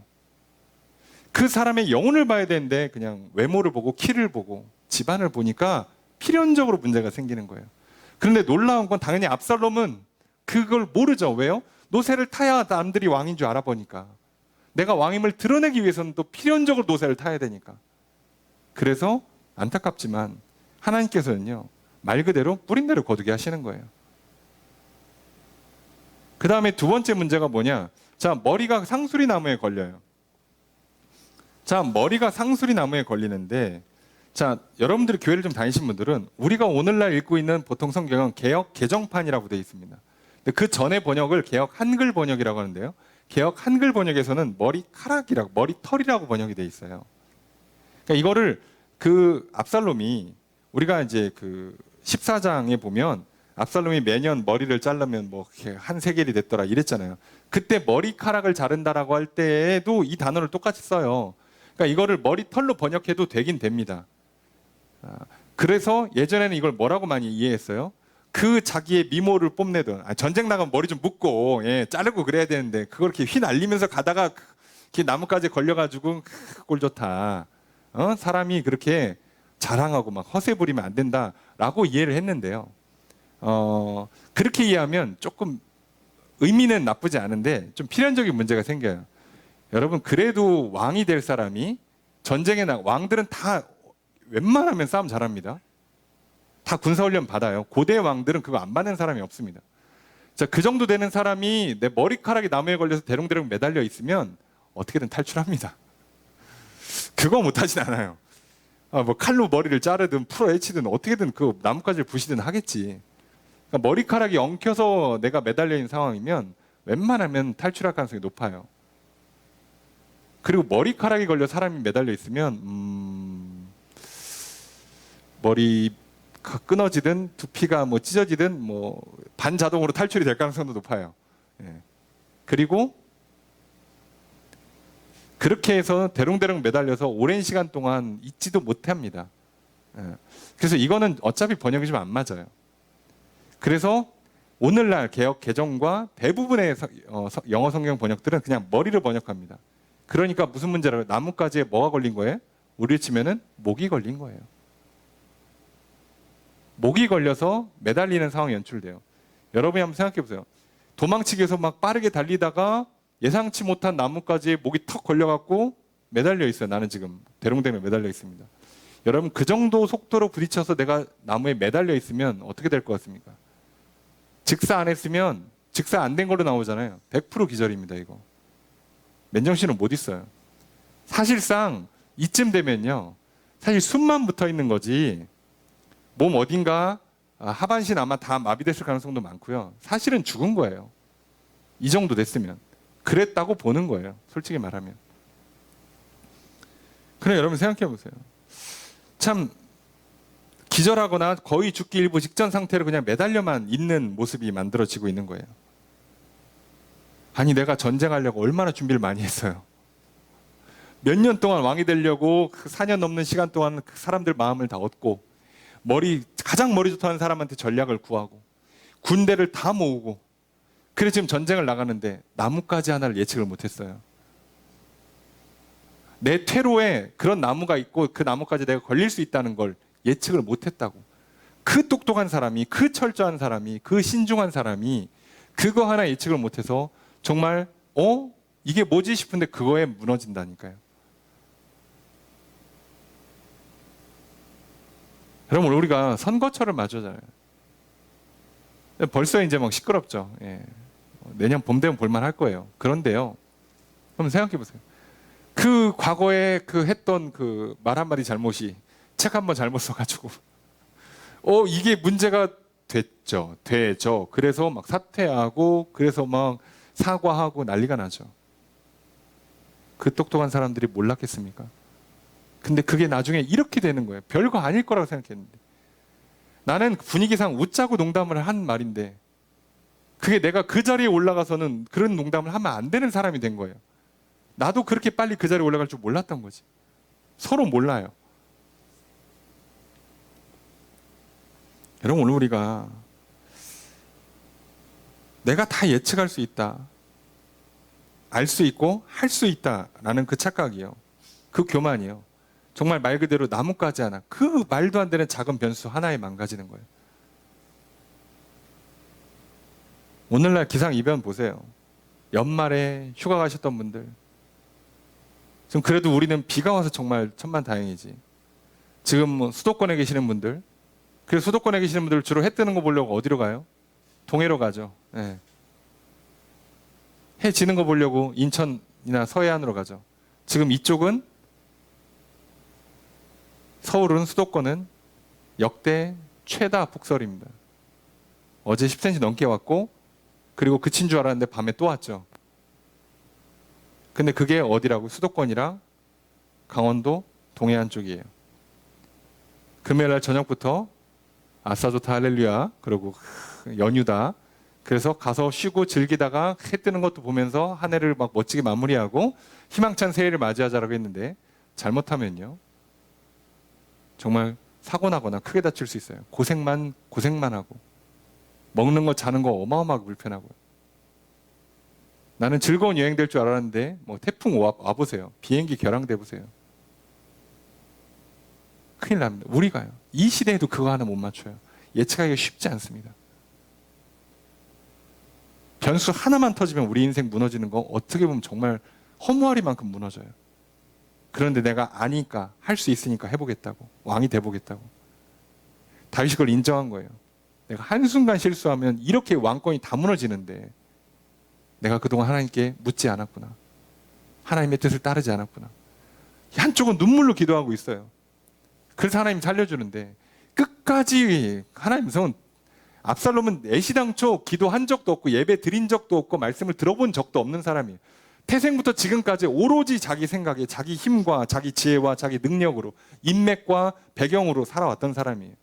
그 사람의 영혼을 봐야 되는데 그냥 외모를 보고 키를 보고 집안을 보니까 필연적으로 문제가 생기는 거예요. 그런데 놀라운 건 당연히 압살롬은 그걸 모르죠. 왜요? 노새를 타야 남들이 왕인 줄 알아보니까. 내가 왕임을 드러내기 위해서는 또 필연적으로 노새를 타야 되니까. 그래서 안타깝지만 하나님께서는요, 말 그대로 뿌린 대로 거두게 하시는 거예요. 그 다음에 두 번째 문제가 뭐냐? 자, 머리가 상수리 나무에 걸려요. 자, 머리가 상수리 나무에 걸리는데, 자, 여러분들이 교회를 좀 다니신 분들은 우리가 오늘날 읽고 있는 보통 성경은 개역 개정판이라고 되어 있습니다. 근데 그 전에 번역을 개역 한글 번역이라고 하는데요. 개역 한글 번역에서는 머리카락이라고, 머리털이라고 번역이 되어 있어요. 그러니까 이거를 그 압살롬이 우리가 이제 그 14장에 보면 압살롬이 매년 머리를 자르면 뭐 한 세겔이 됐더라 이랬잖아요. 그때 머리카락을 자른다라고 할 때에도 이 단어를 똑같이 써요. 그러니까 이거를 머리털로 번역해도 되긴 됩니다. 그래서 예전에는 이걸 뭐라고 많이 이해했어요? 그 자기의 미모를 뽐내던 전쟁 나가면 머리 좀 묶고 자르고 그래야 되는데 그걸 이렇게 휘날리면서 가다가 이렇게 나뭇가지에 걸려가지고 꼴 좋다. 사람이 그렇게 자랑하고 막 허세 부리면 안 된다라고 이해를 했는데요. 그렇게 이해하면 조금 의미는 나쁘지 않은데 좀 필연적인 문제가 생겨요. 여러분 그래도 왕이 될 사람이 전쟁에 왕들은 다 웬만하면 싸움 잘합니다. 다 군사훈련 받아요. 고대 왕들은 그거 안 받는 사람이 없습니다. 자, 그 정도 되는 사람이 내 머리카락이 나무에 걸려서 대롱대롱 매달려 있으면 어떻게든 탈출합니다. 그거 못하진 않아요. 뭐 칼로 머리를 자르든 풀어헤치든 어떻게든 그 나뭇가지를 부시든 하겠지. 그러니까 머리카락이 엉켜서 내가 매달려 있는 상황이면 웬만하면 탈출할 가능성이 높아요. 그리고 머리카락이 걸려 사람이 매달려 있으면 머리가 끊어지든 두피가 뭐 찢어지든 뭐 반자동으로 탈출이 될 가능성도 높아요. 그리고 그렇게 해서 대롱대롱 매달려서 오랜 시간 동안 있지도 못합니다. 그래서 이거는 어차피 번역이 좀 안 맞아요. 그래서 오늘날 개역 개정과 대부분의 영어 성경 번역들은 그냥 머리를 번역합니다. 그러니까 무슨 문제라고요? 나뭇가지에 뭐가 걸린 거예요? 우리를 치면은 목이 걸린 거예요. 목이 걸려서 매달리는 상황이 연출돼요. 여러분이 한번 생각해 보세요. 도망치기 위해서 막 빠르게 달리다가 예상치 못한 나뭇가지에 목이 턱 걸려갖고 매달려 있어요. 나는 지금 대롱대롱 매달려 있습니다. 여러분 그 정도 속도로 부딪혀서 내가 나무에 매달려 있으면 어떻게 될 것 같습니까? 직사 안 했으면 직사 안 된 걸로 나오잖아요. 100% 기절입니다. 이거. 맨정신은 못 있어요. 사실상 이쯤 되면요. 사실 숨만 붙어 있는 거지 몸 어딘가 하반신 아마 다 마비됐을 가능성도 많고요. 사실은 죽은 거예요. 이 정도 됐으면. 그랬다고 보는 거예요. 솔직히 말하면. 그래 여러분 생각해 보세요. 참 기절하거나 거의 죽기 일부 직전 상태로 그냥 매달려만 있는 모습이 만들어지고 있는 거예요. 아니 내가 전쟁하려고 얼마나 준비를 많이 했어요. 몇 년 동안 왕이 되려고 그 4년 넘는 시간 동안 그 사람들 마음을 다 얻고 가장 머리 좋다는 사람한테 전략을 구하고 군대를 다 모으고 그래서 지금 전쟁을 나가는데 나뭇가지 하나를 예측을 못했어요. 내 퇴로에 그런 나무가 있고 그 나뭇가지 내가 걸릴 수 있다는 걸 예측을 못했다고. 그 똑똑한 사람이, 그 철저한 사람이, 그 신중한 사람이 그거 하나 예측을 못해서 정말 이게 뭐지 싶은데 그거에 무너진다니까요. 여러분 우리가 선거철을 맞이하잖아요. 벌써 이제 막 시끄럽죠. 예. 내년 봄 되면 볼만할 거예요. 그런데요, 한번 생각해 보세요. 그 과거에 그 했던 그 말 한마디 잘못이 책 한 번 잘못 써가지고 이게 문제가 되죠. 그래서 막 사퇴하고 그래서 막 사과하고 난리가 나죠. 그 똑똑한 사람들이 몰랐겠습니까? 근데 그게 나중에 이렇게 되는 거예요. 별거 아닐 거라고 생각했는데 나는 분위기상 웃자고 농담을 한 말인데 그게 내가 그 자리에 올라가서는 그런 농담을 하면 안 되는 사람이 된 거예요. 나도 그렇게 빨리 그 자리에 올라갈 줄 몰랐던 거지. 서로 몰라요. 여러분 오늘 우리가 내가 다 예측할 수 있다, 알 수 있고 할 수 있다라는 그 착각이요, 그 교만이요, 정말 말 그대로 나뭇가지 하나, 그 말도 안 되는 작은 변수 하나에 망가지는 거예요. 오늘날 기상이변 보세요. 연말에 휴가 가셨던 분들, 지금 그래도 우리는 비가 와서 정말 천만다행이지. 지금 뭐 수도권에 계시는 분들, 그래서 수도권에 계시는 분들 주로 해 뜨는 거 보려고 어디로 가요? 동해로 가죠. 네. 해 지는 거 보려고 인천이나 서해안으로 가죠. 지금 이쪽은 서울은, 수도권은 역대 최다 폭설입니다. 어제 10cm 넘게 왔고 그리고 그친 줄 알았는데 밤에 또 왔죠. 근데 그게 어디라고? 수도권이랑 강원도 동해안 쪽이에요. 금요일 날 저녁부터 아싸 좋다 할렐루야 그러고 연휴다, 그래서 가서 쉬고 즐기다가 해 뜨는 것도 보면서 한 해를 막 멋지게 마무리하고 희망찬 새해를 맞이하자라고 했는데 잘못하면요 정말 사고 나거나 크게 다칠 수 있어요. 고생만 하고 먹는 거 자는 거 어마어마하게 불편하고요. 나는 즐거운 여행 될 줄 알았는데 뭐 태풍 와보세요. 비행기 결항돼 보세요. 큰일 납니다. 우리가요. 이 시대에도 그거 하나 못 맞춰요. 예측하기가 쉽지 않습니다. 변수 하나만 터지면 우리 인생 무너지는 거 어떻게 보면 정말 허무하리만큼 무너져요. 그런데 내가 아니까, 할 수 있으니까 해보겠다고, 왕이 돼보겠다고. 다윗이 그걸 인정한 거예요. 내가 한순간 실수하면 이렇게 왕권이 다 무너지는데 내가 그동안 하나님께 묻지 않았구나, 하나님의 뜻을 따르지 않았구나. 한쪽은 눈물로 기도하고 있어요. 그래서 하나님 살려주는데 끝까지 하나님 성은, 압살롬은 애시당초 기도한 적도 없고 예배 드린 적도 없고 말씀을 들어본 적도 없는 사람이에요. 태생부터 지금까지 오로지 자기 생각에, 자기 힘과 자기 지혜와 자기 능력으로, 인맥과 배경으로 살아왔던 사람이에요.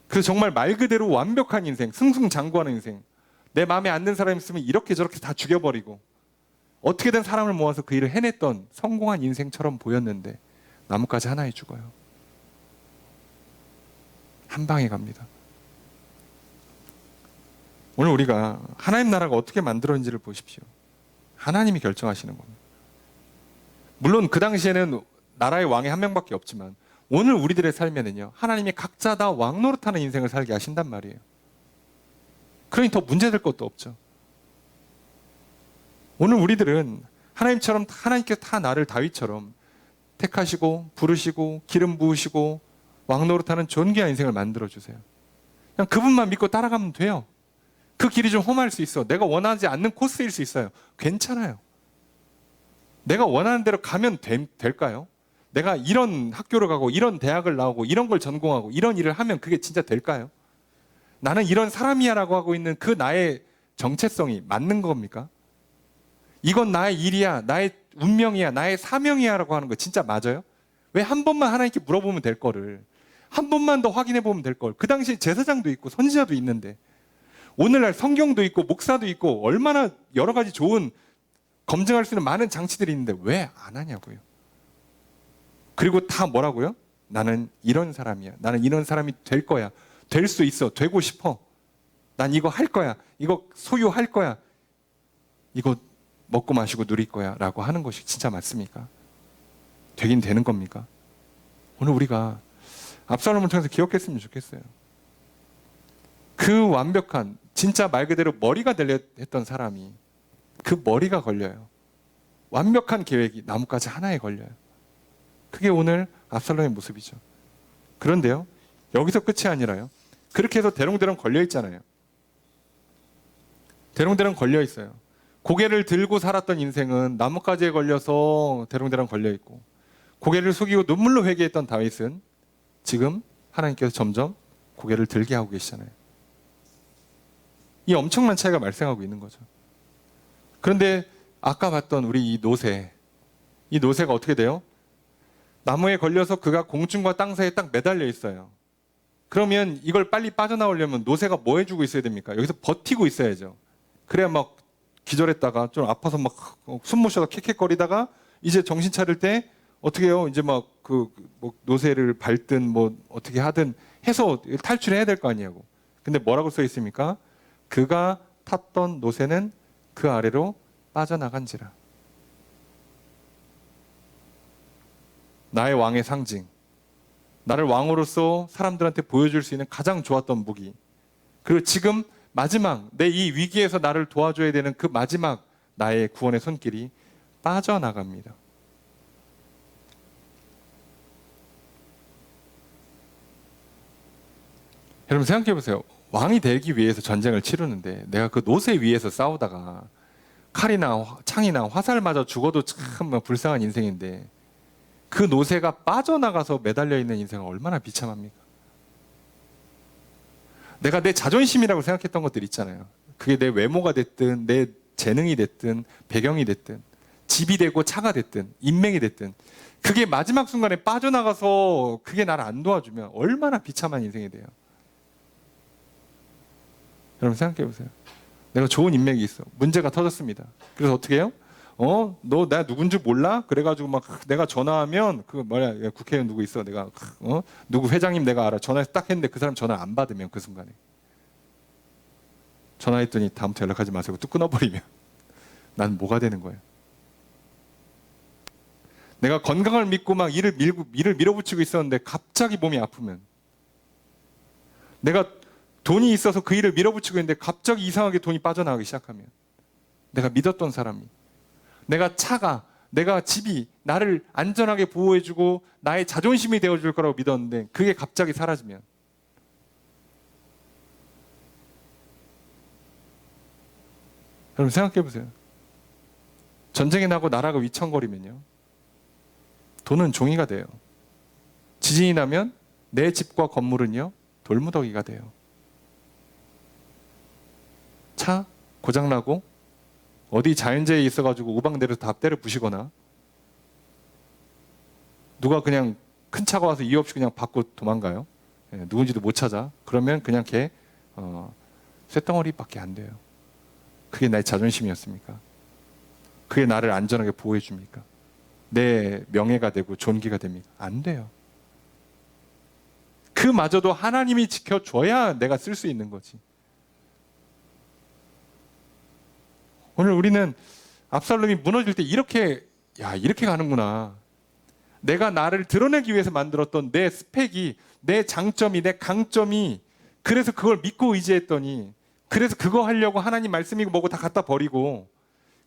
그래서 정말 말 그대로 완벽한 인생, 승승장구하는 인생. 내 마음에 안 드는 사람이 있으면 이렇게 저렇게 다 죽여버리고 어떻게든 사람을 모아서 그 일을 해냈던 성공한 인생처럼 보였는데 나뭇가지 하나에 죽어요. 한 방에 갑니다. 오늘 우리가 하나님 나라가 어떻게 만들어진지를 보십시오. 하나님이 결정하시는 겁니다. 물론 그 당시에는 나라의 왕이 한 명밖에 없지만 오늘 우리들의 삶에는요 하나님이 각자 다 왕 노릇하는 인생을 살게 하신단 말이에요. 그러니 더 문제될 것도 없죠. 오늘 우리들은 하나님처럼, 하나님께서 다 나를 다윗처럼 택하시고 부르시고 기름 부으시고 왕 노릇하는 존귀한 인생을 만들어주세요. 그냥 그분만 믿고 따라가면 돼요. 그 길이 좀 험할 수 있어. 내가 원하지 않는 코스일 수 있어요. 괜찮아요. 내가 원하는 대로 가면 될까요? 내가 이런 학교를 가고 이런 대학을 나오고 이런 걸 전공하고 이런 일을 하면 그게 진짜 될까요? 나는 이런 사람이야 라고 하고 있는 그 나의 정체성이 맞는 겁니까? 이건 나의 일이야, 나의 운명이야, 나의 사명이야 라고 하는 거 진짜 맞아요? 왜 한 번만 하나님께 물어보면 될 거를, 한 번만 더 확인해 보면 될 걸. 그 당시에 제사장도 있고 선지자도 있는데 오늘날 성경도 있고 목사도 있고 얼마나 여러 가지 좋은 검증할 수 있는 많은 장치들이 있는데 왜 안 하냐고요. 그리고 다 뭐라고요? 나는 이런 사람이야. 나는 이런 사람이 될 거야. 될 수 있어. 되고 싶어. 난 이거 할 거야. 이거 소유할 거야. 이거 먹고 마시고 누릴 거야. 라고 하는 것이 진짜 맞습니까? 되긴 되는 겁니까? 오늘 우리가 압살롬을 통해서 기억했으면 좋겠어요. 그 완벽한 진짜 말 그대로 머리가 되려 했던 사람이 그 머리가 걸려요. 완벽한 계획이 나뭇가지 하나에 걸려요. 그게 오늘 압살롬의 모습이죠. 그런데요, 여기서 끝이 아니라요. 그렇게 해서 대롱대롱 걸려 있잖아요. 대롱대롱 걸려 있어요. 고개를 들고 살았던 인생은 나뭇가지에 걸려서 대롱대롱 걸려 있고, 고개를 숙이고 눈물로 회개했던 다윗은 지금 하나님께서 점점 고개를 들게 하고 계시잖아요. 이 엄청난 차이가 발생하고 있는 거죠. 그런데 아까 봤던 우리 이 노새가 어떻게 돼요? 나무에 걸려서 그가 공중과 땅 사이에 딱 매달려 있어요. 그러면 이걸 빨리 빠져나오려면 노새가 뭐 해주고 있어야 됩니까? 여기서 버티고 있어야죠. 그래야 막 기절했다가 좀 아파서 막 숨 못 쉬어서 캑캑거리다가 이제 정신 차릴 때 어떻게 해요? 이제 막 뭐 노새를 밟든 뭐 어떻게 하든 해서 탈출해야 될 거 아니냐고. 근데 뭐라고 써 있습니까? 그가 탔던 노새는 그 아래로 빠져나간지라. 나의 왕의 상징, 나를 왕으로서 사람들한테 보여줄 수 있는 가장 좋았던 무기, 그리고 지금 마지막 내 이 위기에서 나를 도와줘야 되는 그 마지막 나의 구원의 손길이 빠져나갑니다. 여러분 생각해 보세요. 왕이 되기 위해서 전쟁을 치르는데 내가 그 노새 위에서 싸우다가 칼이나 창이나 화살 맞아 죽어도 참 불쌍한 인생인데 그 노새가 빠져나가서 매달려 있는 인생은 얼마나 비참합니까? 내가 내 자존심이라고 생각했던 것들 있잖아요. 그게 내 외모가 됐든 내 재능이 됐든 배경이 됐든 집이 되고 차가 됐든 인맥이 됐든 그게 마지막 순간에 빠져나가서 그게 나를 안 도와주면 얼마나 비참한 인생이 돼요. 여러분 생각해 보세요. 내가 좋은 인맥이 있어. 문제가 터졌습니다. 그래서 어떻게 해요? 너 내가 누군지 몰라? 그래가지고 막 내가 전화하면 그 뭐야 국회의원 누구 있어? 내가 누구 회장님 내가 알아. 전화해서 딱 했는데 그 사람 전화 안 받으면 그 순간에 전화했더니 다음부터 연락하지 마세요. 뚝 끊어버리면 난 뭐가 되는 거예요? 내가 건강을 믿고 막 일을 밀어붙이고 있었는데 갑자기 몸이 아프면, 내가 돈이 있어서 그 일을 밀어붙이고 있는데 갑자기 이상하게 돈이 빠져나가기 시작하면, 내가 믿었던 사람이, 내가 차가, 내가 집이 나를 안전하게 보호해주고 나의 자존심이 되어줄 거라고 믿었는데 그게 갑자기 사라지면, 여러분 생각해 보세요. 전쟁이 나고 나라가 위청거리면요, 돈은 종이가 돼요. 지진이 나면 내 집과 건물은요 돌무더기가 돼요. 차 고장나고 어디 자연재해 있어가지고 우방내려서 다 때려 부시거나, 누가 그냥 큰 차가 와서 이유 없이 그냥 받고 도망가요. 누군지도 못 찾아. 그러면 그냥 걔 쇳덩어리밖에 안 돼요. 그게 나의 자존심이었습니까? 그게 나를 안전하게 보호해 줍니까? 내 명예가 되고 존귀가 됩니까? 안 돼요. 그마저도 하나님이 지켜줘야 내가 쓸 수 있는 거지. 오늘 우리는 압살롬이 무너질 때 이렇게 가는구나. 내가 나를 드러내기 위해서 만들었던 내 스펙이, 내 장점이, 내 강점이, 그래서 그걸 믿고 의지했더니, 그래서 그거 하려고 하나님 말씀이고 뭐고 다 갖다 버리고,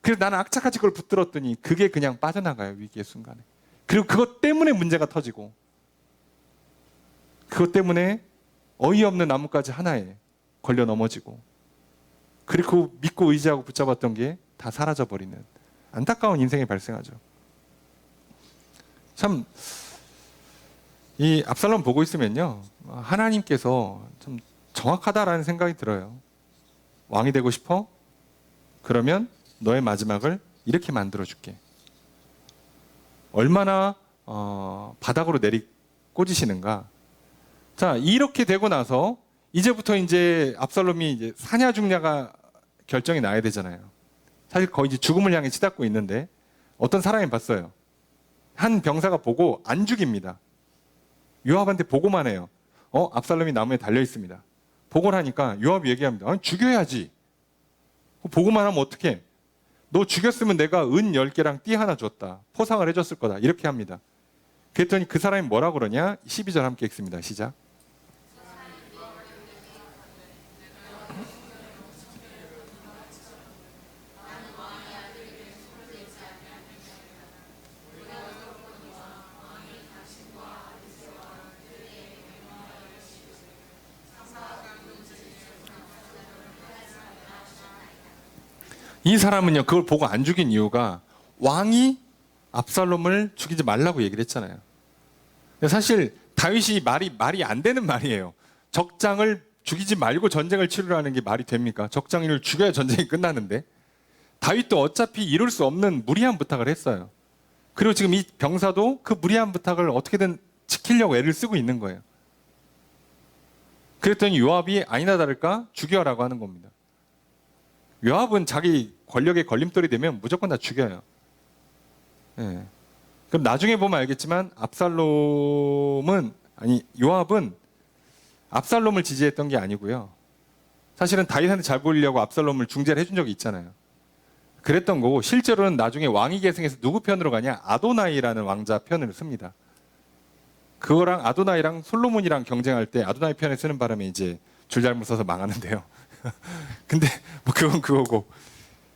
그래서 나는 악착같이 그걸 붙들었더니 그게 그냥 빠져나가요, 위기의 순간에. 그리고 그것 때문에 문제가 터지고, 그것 때문에 어이없는 나뭇가지 하나에 걸려 넘어지고, 그리고 믿고 의지하고 붙잡았던 게 다 사라져버리는 안타까운 인생이 발생하죠. 참, 이 압살롬 보고 있으면요, 하나님께서 좀 정확하다라는 생각이 들어요. 왕이 되고 싶어? 그러면 너의 마지막을 이렇게 만들어줄게. 얼마나 바닥으로 꽂으시는가. 자, 이렇게 되고 나서 이제부터 이제 압살롬이 이제 사냐 죽냐가 결정이 나야 되잖아요. 사실 거의 이제 죽음을 향해 치닫고 있는데 어떤 사람이 봤어요. 한 병사가 보고 안 죽입니다. 요압한테 보고만 해요. 압살롬이 나무에 달려 있습니다. 보고를 하니까 요압이 얘기합니다. 아니, 죽여야지. 보고만 하면 어떡해? 너 죽였으면 내가 은 10개랑 띠 하나 줬다. 포상을 해줬을 거다. 이렇게 합니다. 그랬더니 그 사람이 뭐라 그러냐? 12절 함께 읽습니다. 시작. 이 사람은요, 그걸 보고 안 죽인 이유가 왕이 압살롬을 죽이지 말라고 얘기를 했잖아요. 사실 다윗이 말이 안 되는 말이에요. 적장을 죽이지 말고 전쟁을 치르라는 게 말이 됩니까? 적장이를 죽여야 전쟁이 끝나는데. 다윗도 어차피 이룰 수 없는 무리한 부탁을 했어요. 그리고 지금 이 병사도 그 무리한 부탁을 어떻게든 지키려고 애를 쓰고 있는 거예요. 그랬더니 요압이 아니나 다를까 죽여라고 하는 겁니다. 요압은 자기 권력의 걸림돌이 되면 무조건 다 죽여요. 예. 그럼 나중에 보면 알겠지만 요압은 압살롬을 지지했던 게 아니고요. 사실은 다윗한테 잘 보이려고 압살롬을 중재를 해준 적이 있잖아요. 그랬던 거고 실제로는 나중에 왕위 계승에서 누구 편으로 가냐? 아도나이라는 왕자 편을 씁니다. 그거랑 아도나이랑 솔로몬이랑 경쟁할 때 아도나이 편에 쓰는 바람에 이제 줄 잘못 써서 망하는데요. 근데 뭐 그건 그거고.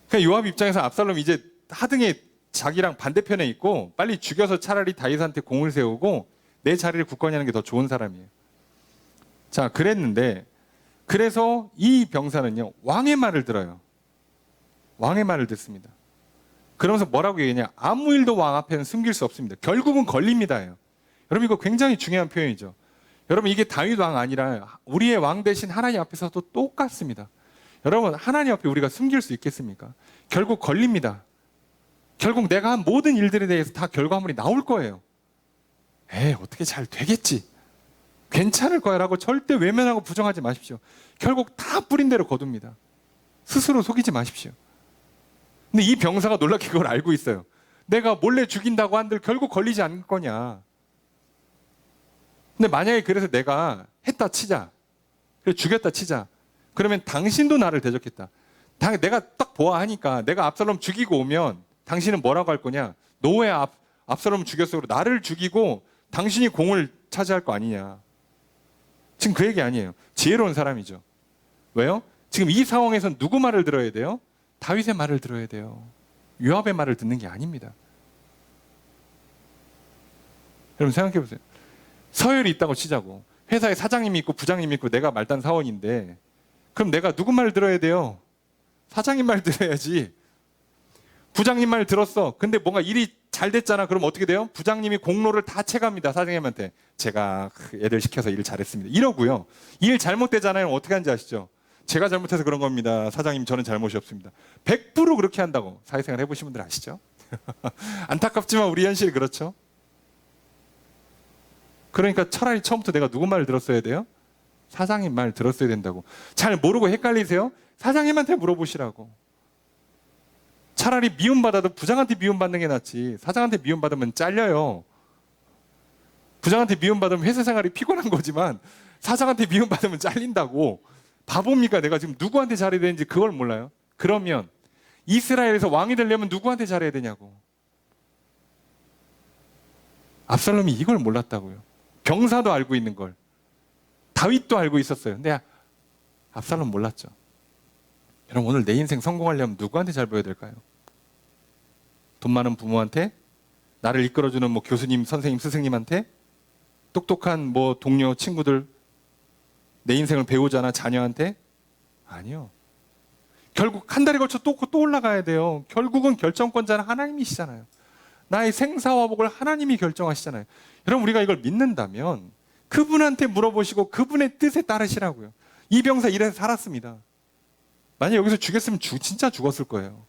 그냥 요압 입장에서 압살롬 이제 하등에 자기랑 반대편에 있고 빨리 죽여서 차라리 다윗한테 공을 세우고 내 자리를 굳건히 하는 게 더 좋은 사람이에요. 자, 그랬는데 그래서 이 병사는요 왕의 말을 들어요. 왕의 말을 듣습니다. 그러면서 뭐라고 얘기하냐? 아무 일도 왕 앞에는 숨길 수 없습니다. 결국은 걸립니다예요. 여러분 이거 굉장히 중요한 표현이죠. 여러분 이게 다윗 왕 아니라 우리의 왕 대신 하나님 앞에서도 똑같습니다. 여러분 하나님 앞에 우리가 숨길 수 있겠습니까? 결국 걸립니다. 결국 내가 한 모든 일들에 대해서 다 결과물이 나올 거예요. 어떻게 잘 되겠지. 괜찮을 거야 라고 절대 외면하고 부정하지 마십시오. 결국 다 뿌린 대로 거둡니다. 스스로 속이지 마십시오. 근데 이 병사가 놀랍게 그걸 알고 있어요. 내가 몰래 죽인다고 한들 결국 걸리지 않을 거냐. 근데 만약에 그래서 내가 했다 치자. 그래서 죽였다 치자. 그러면 당신도 나를 대적했다. 내가 딱 보아하니까 내가 압살롬 죽이고 오면 당신은 뭐라고 할 거냐. 너 왜 압살롬 죽였어? 나를 죽이고 당신이 공을 차지할 거 아니냐. 지금 그 얘기 아니에요. 지혜로운 사람이죠. 왜요? 지금 이 상황에서 누구 말을 들어야 돼요? 다윗의 말을 들어야 돼요. 요압의 말을 듣는 게 아닙니다. 여러분 생각해 보세요. 서열이 있다고 치자고. 회사에 사장님이 있고 부장님이 있고 내가 말단 사원인데 그럼 내가 누구 말 들어야 돼요? 사장님 말 들어야지. 부장님 말 들었어. 근데 뭔가 일이 잘 됐잖아. 그럼 어떻게 돼요? 부장님이 공로를 다 채갑니다. 사장님한테. 제가 애들 시켜서 일 잘했습니다. 이러고요. 일 잘못되잖아요. 어떻게 하는지 아시죠? 제가 잘못해서 그런 겁니다. 사장님 저는 잘못이 없습니다. 100% 그렇게 한다고. 사회생활 해보신 분들 아시죠? 안타깝지만 우리 현실이 그렇죠. 그러니까 차라리 처음부터 내가 누구 말을 들었어야 돼요? 사장님 말 들었어야 된다고. 잘 모르고 헷갈리세요? 사장님한테 물어보시라고. 차라리 미움받아도 부장한테 미움받는 게 낫지. 사장한테 미움받으면 잘려요. 부장한테 미움받으면 회사 생활이 피곤한 거지만 사장한테 미움받으면 잘린다고. 바보입니까? 내가 지금 누구한테 잘해야 되는지 그걸 몰라요? 그러면 이스라엘에서 왕이 되려면 누구한테 잘해야 되냐고. 압살롬이 이걸 몰랐다고요. 병사도 알고 있는 걸. 다윗도 알고 있었어요. 근데 압살롬 몰랐죠. 여러분 오늘 내 인생 성공하려면 누구한테 잘 보여야 될까요? 돈 많은 부모한테? 나를 이끌어주는 뭐 교수님, 선생님, 스승님한테? 똑똑한 뭐 동료, 친구들, 내 인생을 배우자나 자녀한테? 아니요. 결국 한 달에 걸쳐 또 올라가야 돼요. 결국은 결정권자는 하나님이시잖아요. 나의 생사화복을 하나님이 결정하시잖아요. 여러분 우리가 이걸 믿는다면 그분한테 물어보시고 그분의 뜻에 따르시라고요. 이 병사 이래서 살았습니다. 만약 여기서 죽였으면 진짜 죽었을 거예요.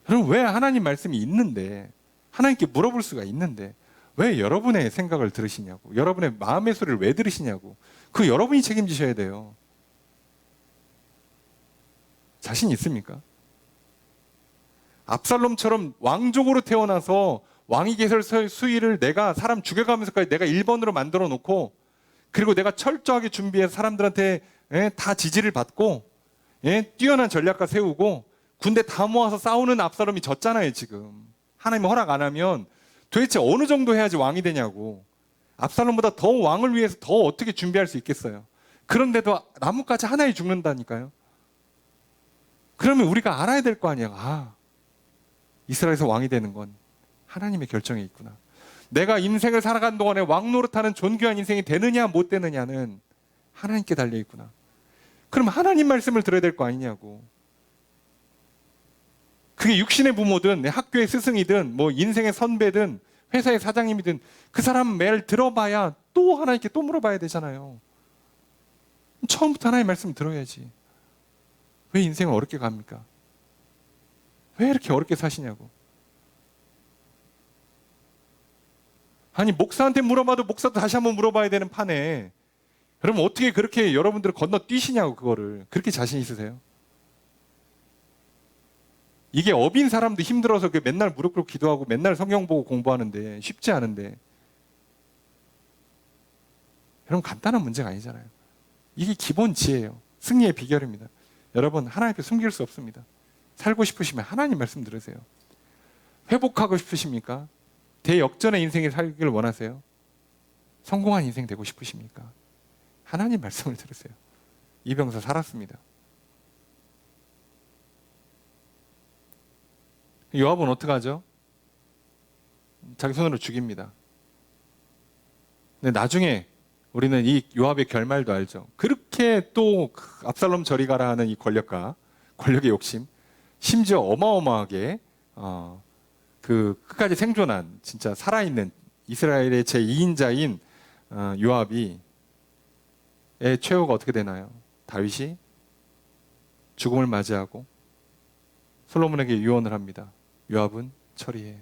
여러분 왜 하나님 말씀이 있는데 하나님께 물어볼 수가 있는데 왜 여러분의 생각을 들으시냐고, 여러분의 마음의 소리를 왜 들으시냐고. 그 여러분이 책임지셔야 돼요. 자신 있습니까? 압살롬처럼 왕족으로 태어나서 왕위 계설 수위를 내가 사람 죽여가면서까지 내가 1번으로 만들어 놓고, 그리고 내가 철저하게 준비해서 사람들한테 다 지지를 받고, 뛰어난 전략가 세우고 군대 다 모아서 싸우는 압살롬이 졌잖아요. 지금 하나님 허락 안 하면 도대체 어느 정도 해야지 왕이 되냐고. 압살롬보다 더 왕을 위해서 더 어떻게 준비할 수 있겠어요. 그런데도 나뭇가지 하나에 죽는다니까요. 그러면 우리가 알아야 될 거 아니야. 이스라엘에서 왕이 되는 건 하나님의 결정에 있구나. 내가 인생을 살아간 동안에 왕 노릇하는 존귀한 인생이 되느냐 못 되느냐는 하나님께 달려있구나. 그럼 하나님 말씀을 들어야 될 거 아니냐고. 그게 육신의 부모든 학교의 스승이든 뭐 인생의 선배든 회사의 사장님이든 그 사람 매일 들어봐야 또 하나님께 또 물어봐야 되잖아요. 처음부터 하나님 말씀 들어야지. 왜 인생을 어렵게 갑니까? 왜 이렇게 어렵게 사시냐고. 아니 목사한테 물어봐도 목사도 다시 한번 물어봐야 되는 판에 그러면 어떻게 그렇게 여러분들을 건너뛰시냐고. 그거를 그렇게 자신 있으세요? 이게 업인 사람도 힘들어서 맨날 무릎 꿇고 기도하고 맨날 성경 보고 공부하는데 쉽지 않은데, 여러분 간단한 문제가 아니잖아요. 이게 기본 지혜예요. 승리의 비결입니다. 여러분 하나님 앞에 숨길 수 없습니다. 살고 싶으시면 하나님 말씀 들으세요. 회복하고 싶으십니까? 대역전의 인생을 살기를 원하세요? 성공한 인생 되고 싶으십니까? 하나님 말씀을 들으세요. 이병사 살았습니다. 요압은 어떡하죠? 자기 손으로 죽입니다. 근데 나중에 우리는 이 요압의 결말도 알죠. 그렇게 또 압살롬 저리 가라 하는 이 권력의 욕심, 심지어 어마어마하게 그 끝까지 생존한 진짜 살아있는 이스라엘의 제2인자인 요압이 최후가 어떻게 되나요? 다윗이 죽음을 맞이하고 솔로몬에게 유언을 합니다. 요압은 처리해.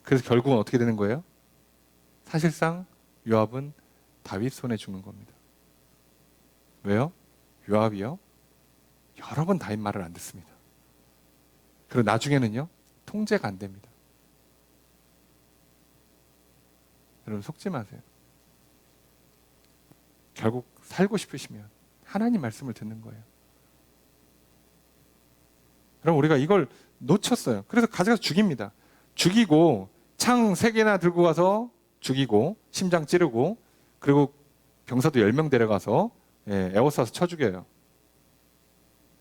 그래서 결국은 어떻게 되는 거예요? 사실상 요압은 다윗 손에 죽는 겁니다. 왜요? 요압이요? 여러 번 다윗 말을 안 듣습니다. 그리고 나중에는요, 통제가 안 됩니다. 여러분 속지 마세요. 결국 살고 싶으시면 하나님 말씀을 듣는 거예요. 그럼 우리가 이걸 놓쳤어요. 그래서 가져가서 죽입니다. 죽이고 창 3개나 들고 가서 죽이고 심장 찌르고, 그리고 병사도 10명 데려가서 에워싸서 쳐 죽여요.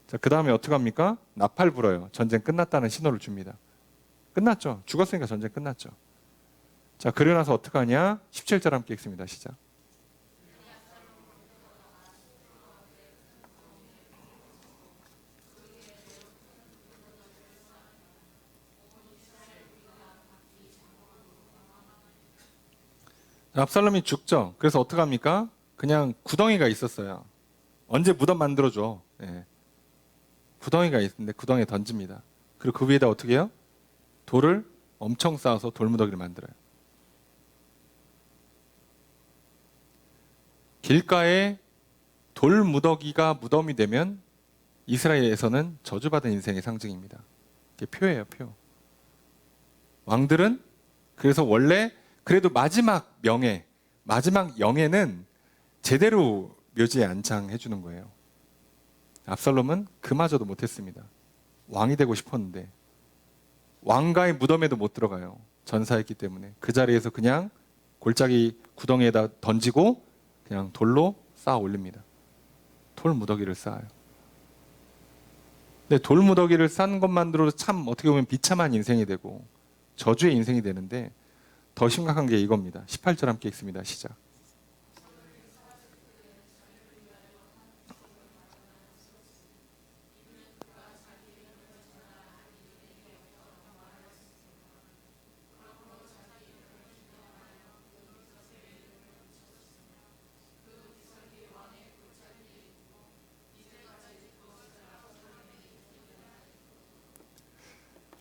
자, 그 다음에 어떻게 합니까? 나팔 불어요. 전쟁 끝났다는 신호를 줍니다. 끝났죠. 죽었으니까 전쟁 끝났죠. 자, 그러고 나서 어떻게 하냐? 17절 함께 읽습니다. 시작. 압살롬이 죽죠. 그래서 어떻게 합니까? 그냥 구덩이가 있었어요. 언제 무덤 만들어줘. 구덩이가 있는데 구덩이에 던집니다. 그리고 그 위에다 어떻게 해요? 돌을 엄청 쌓아서 돌무더기를 만들어요. 길가에 돌무더기가 무덤이 되면 이스라엘에서는 저주받은 인생의 상징입니다. 이게 표예요, 표. 왕들은 그래서 원래 그래도 마지막 명예, 마지막 영예는 제대로 묘지에 안장해 주는 거예요. 압살롬은 그마저도 못했습니다. 왕이 되고 싶었는데 왕가의 무덤에도 못 들어가요. 전사했기 때문에 그 자리에서 그냥 골짜기 구덩이에다 던지고 그냥 돌로 쌓아 올립니다. 돌 무더기를 쌓아요. 근데 돌 무더기를 쌓은 것만으로도 참 어떻게 보면 비참한 인생이 되고 저주의 인생이 되는데, 더 심각한 게 이겁니다. 18절 함께 읽습니다. 시작.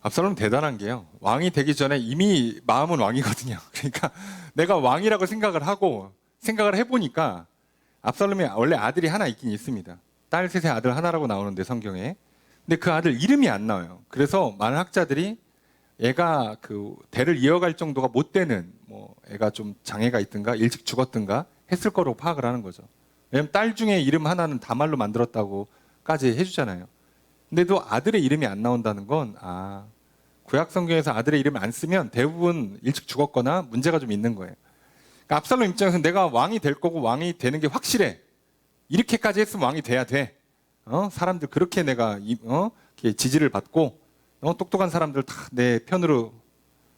압살롬 대단한 게요. 왕이 되기 전에 이미 마음은 왕이거든요. 그러니까 내가 왕이라고 생각을 해보니까 압살롬이 원래 아들이 하나 있긴 있습니다. 딸 셋의 아들 하나라고 나오는데 성경에. 근데 그 아들 이름이 안 나와요. 그래서 많은 학자들이 애가 그 대를 이어갈 정도가 못 되는 뭐 애가 좀 장애가 있든가 일찍 죽었든가 했을 거로 파악을 하는 거죠. 왜냐면 딸 중에 이름 하나는 다말로 만들었다고까지 해주잖아요. 근데도 아들의 이름이 안 나온다는 건 구약 성경에서 아들의 이름을 안 쓰면 대부분 일찍 죽었거나 문제가 좀 있는 거예요. 그러니까 압살롬 입장에서는 내가 왕이 될 거고 왕이 되는 게 확실해. 이렇게까지 했으면 왕이 돼야 돼. 사람들 그렇게 내가 이렇게 지지를 받고 똑똑한 사람들 다 내 편으로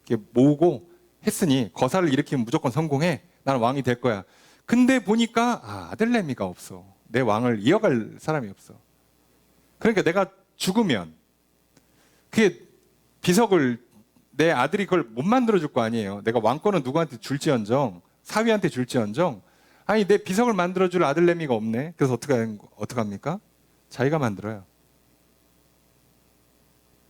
이렇게 모으고 했으니 거사를 일으키면 무조건 성공해. 나는 왕이 될 거야. 근데 보니까 아들 레미가 없어. 내 왕을 이어갈 사람이 없어. 그러니까 내가 죽으면 그게 비석을 내 아들이 그걸 못 만들어 줄 거 아니에요. 내가 왕권은 누구한테 줄지언정 사위한테 줄지언정 아니 내 비석을 만들어 줄 아들 레미가 없네. 그래서 어떡합니까? 자기가 만들어요.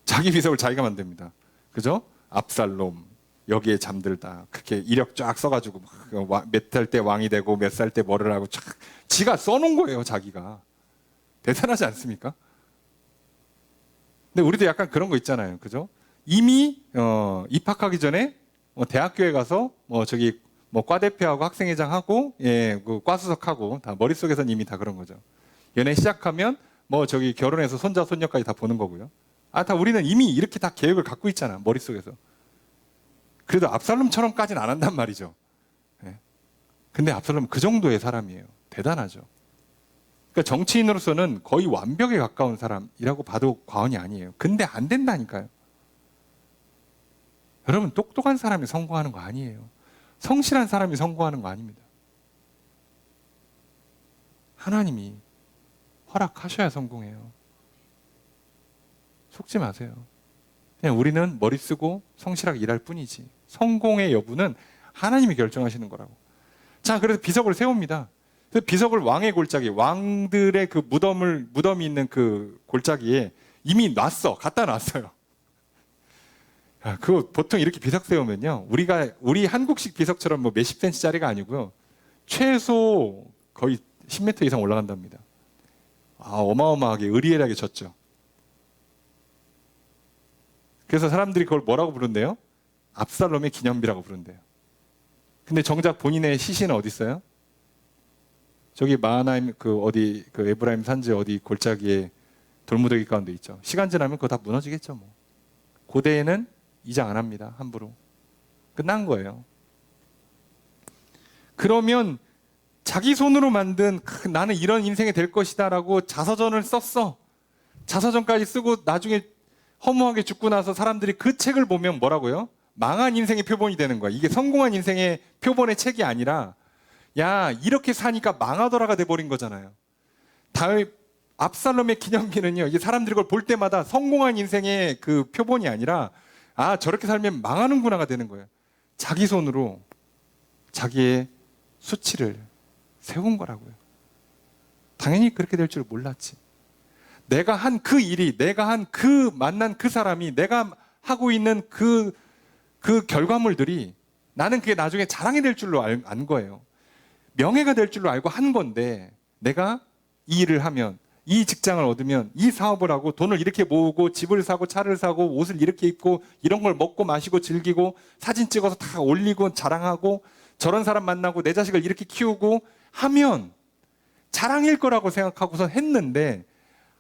자기 비석을 자기가 만듭니다. 그죠? 압살롬 여기에 잠들다 그렇게 이력 쫙 써가지고 몇 살 때 왕이 되고 몇 살 때 뭐를 하고 쫙 지가 써놓은 거예요. 자기가. 대단하지 않습니까? 근데 우리도 약간 그런 거 있잖아요. 그죠? 이미 입학하기 전에 대학교에 가서 과 대표하고 학생회장하고 그 과 수석하고 다 머릿속에서는 이미 다 그런 거죠. 연애 시작하면 결혼해서 손자 손녀까지 다 보는 거고요. 다 우리는 이미 이렇게 다 계획을 갖고 있잖아. 머릿속에서. 그래도 압살롬처럼까지는 안 한단 말이죠. 근데 압살롬은 그 정도의 사람이에요. 대단하죠. 그러니까 정치인으로서는 거의 완벽에 가까운 사람이라고 봐도 과언이 아니에요. 근데 안 된다니까요. 여러분 똑똑한 사람이 성공하는 거 아니에요. 성실한 사람이 성공하는 거 아닙니다. 하나님이 허락하셔야 성공해요. 속지 마세요. 그냥 우리는 머리 쓰고 성실하게 일할 뿐이지. 성공의 여부는 하나님이 결정하시는 거라고. 자, 그래서 비석을 세웁니다. 비석을 왕의 골짜기, 왕들의 그 무덤이 있는 그 골짜기에 이미 갖다 놨어요. 그거 보통 이렇게 비석 세우면요. 우리 한국식 비석처럼 뭐 몇십 센치짜리가 아니고요. 최소 거의 10m 이상 올라간답니다. 어마어마하게 의리애하게 졌죠. 그래서 사람들이 그걸 뭐라고 부른대요? 압살롬의 기념비라고 부른대요. 근데 정작 본인의 시신은 어디 있어요? 저기 마하나임 그 에브라임 산지 어디 골짜기에 돌무더기 가운데 있죠. 시간 지나면 그거 다 무너지겠죠. 뭐. 고대에는 이장 안 합니다. 함부로. 끝난 거예요. 그러면 자기 손으로 만든 나는 이런 인생이 될 것이다 라고 자서전을 썼어. 자서전까지 쓰고 나중에 허무하게 죽고 나서 사람들이 그 책을 보면 뭐라고요? 망한 인생의 표본이 되는 거야. 이게 성공한 인생의 표본의 책이 아니라 야 이렇게 사니까 망하더라가 돼버린 거잖아요. 다음에 압살롬의 기념비는요. 이게 사람들이 그걸 볼 때마다 성공한 인생의 그 표본이 아니라 저렇게 살면 망하는구나가 되는 거예요. 자기 손으로 자기의 수치를 세운 거라고요. 당연히 그렇게 될 줄 몰랐지. 내가 한 그 일이, 내가 한 그 만난 그 사람이, 내가 하고 있는 그 결과물들이 나는 그게 나중에 자랑이 될 줄로 안 거예요. 명예가 될 줄로 알고 한 건데 내가 이 일을 하면, 이 직장을 얻으면, 이 사업을 하고 돈을 이렇게 모으고 집을 사고 차를 사고 옷을 이렇게 입고 이런 걸 먹고 마시고 즐기고 사진 찍어서 다 올리고 자랑하고 저런 사람 만나고 내 자식을 이렇게 키우고 하면 자랑일 거라고 생각하고서 했는데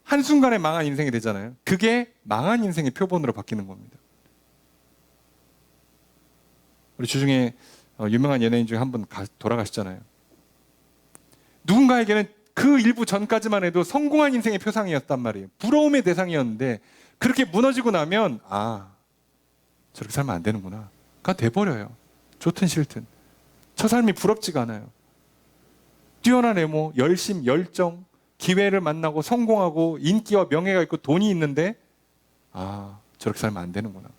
한순간에 망한 인생이 되잖아요. 그게 망한 인생의 표본으로 바뀌는 겁니다. 우리 주중에 유명한 연예인 중에 한 분 돌아가셨잖아요. 누군가에게는 그 일부 전까지만 해도 성공한 인생의 표상이었단 말이에요. 부러움의 대상이었는데 그렇게 무너지고 나면 저렇게 살면 안 되는구나 가 돼버려요. 좋든 싫든. 저 삶이 부럽지가 않아요. 뛰어난 외모, 열심, 열정, 기회를 만나고 성공하고 인기와 명예가 있고 돈이 있는데 저렇게 살면 안 되는구나.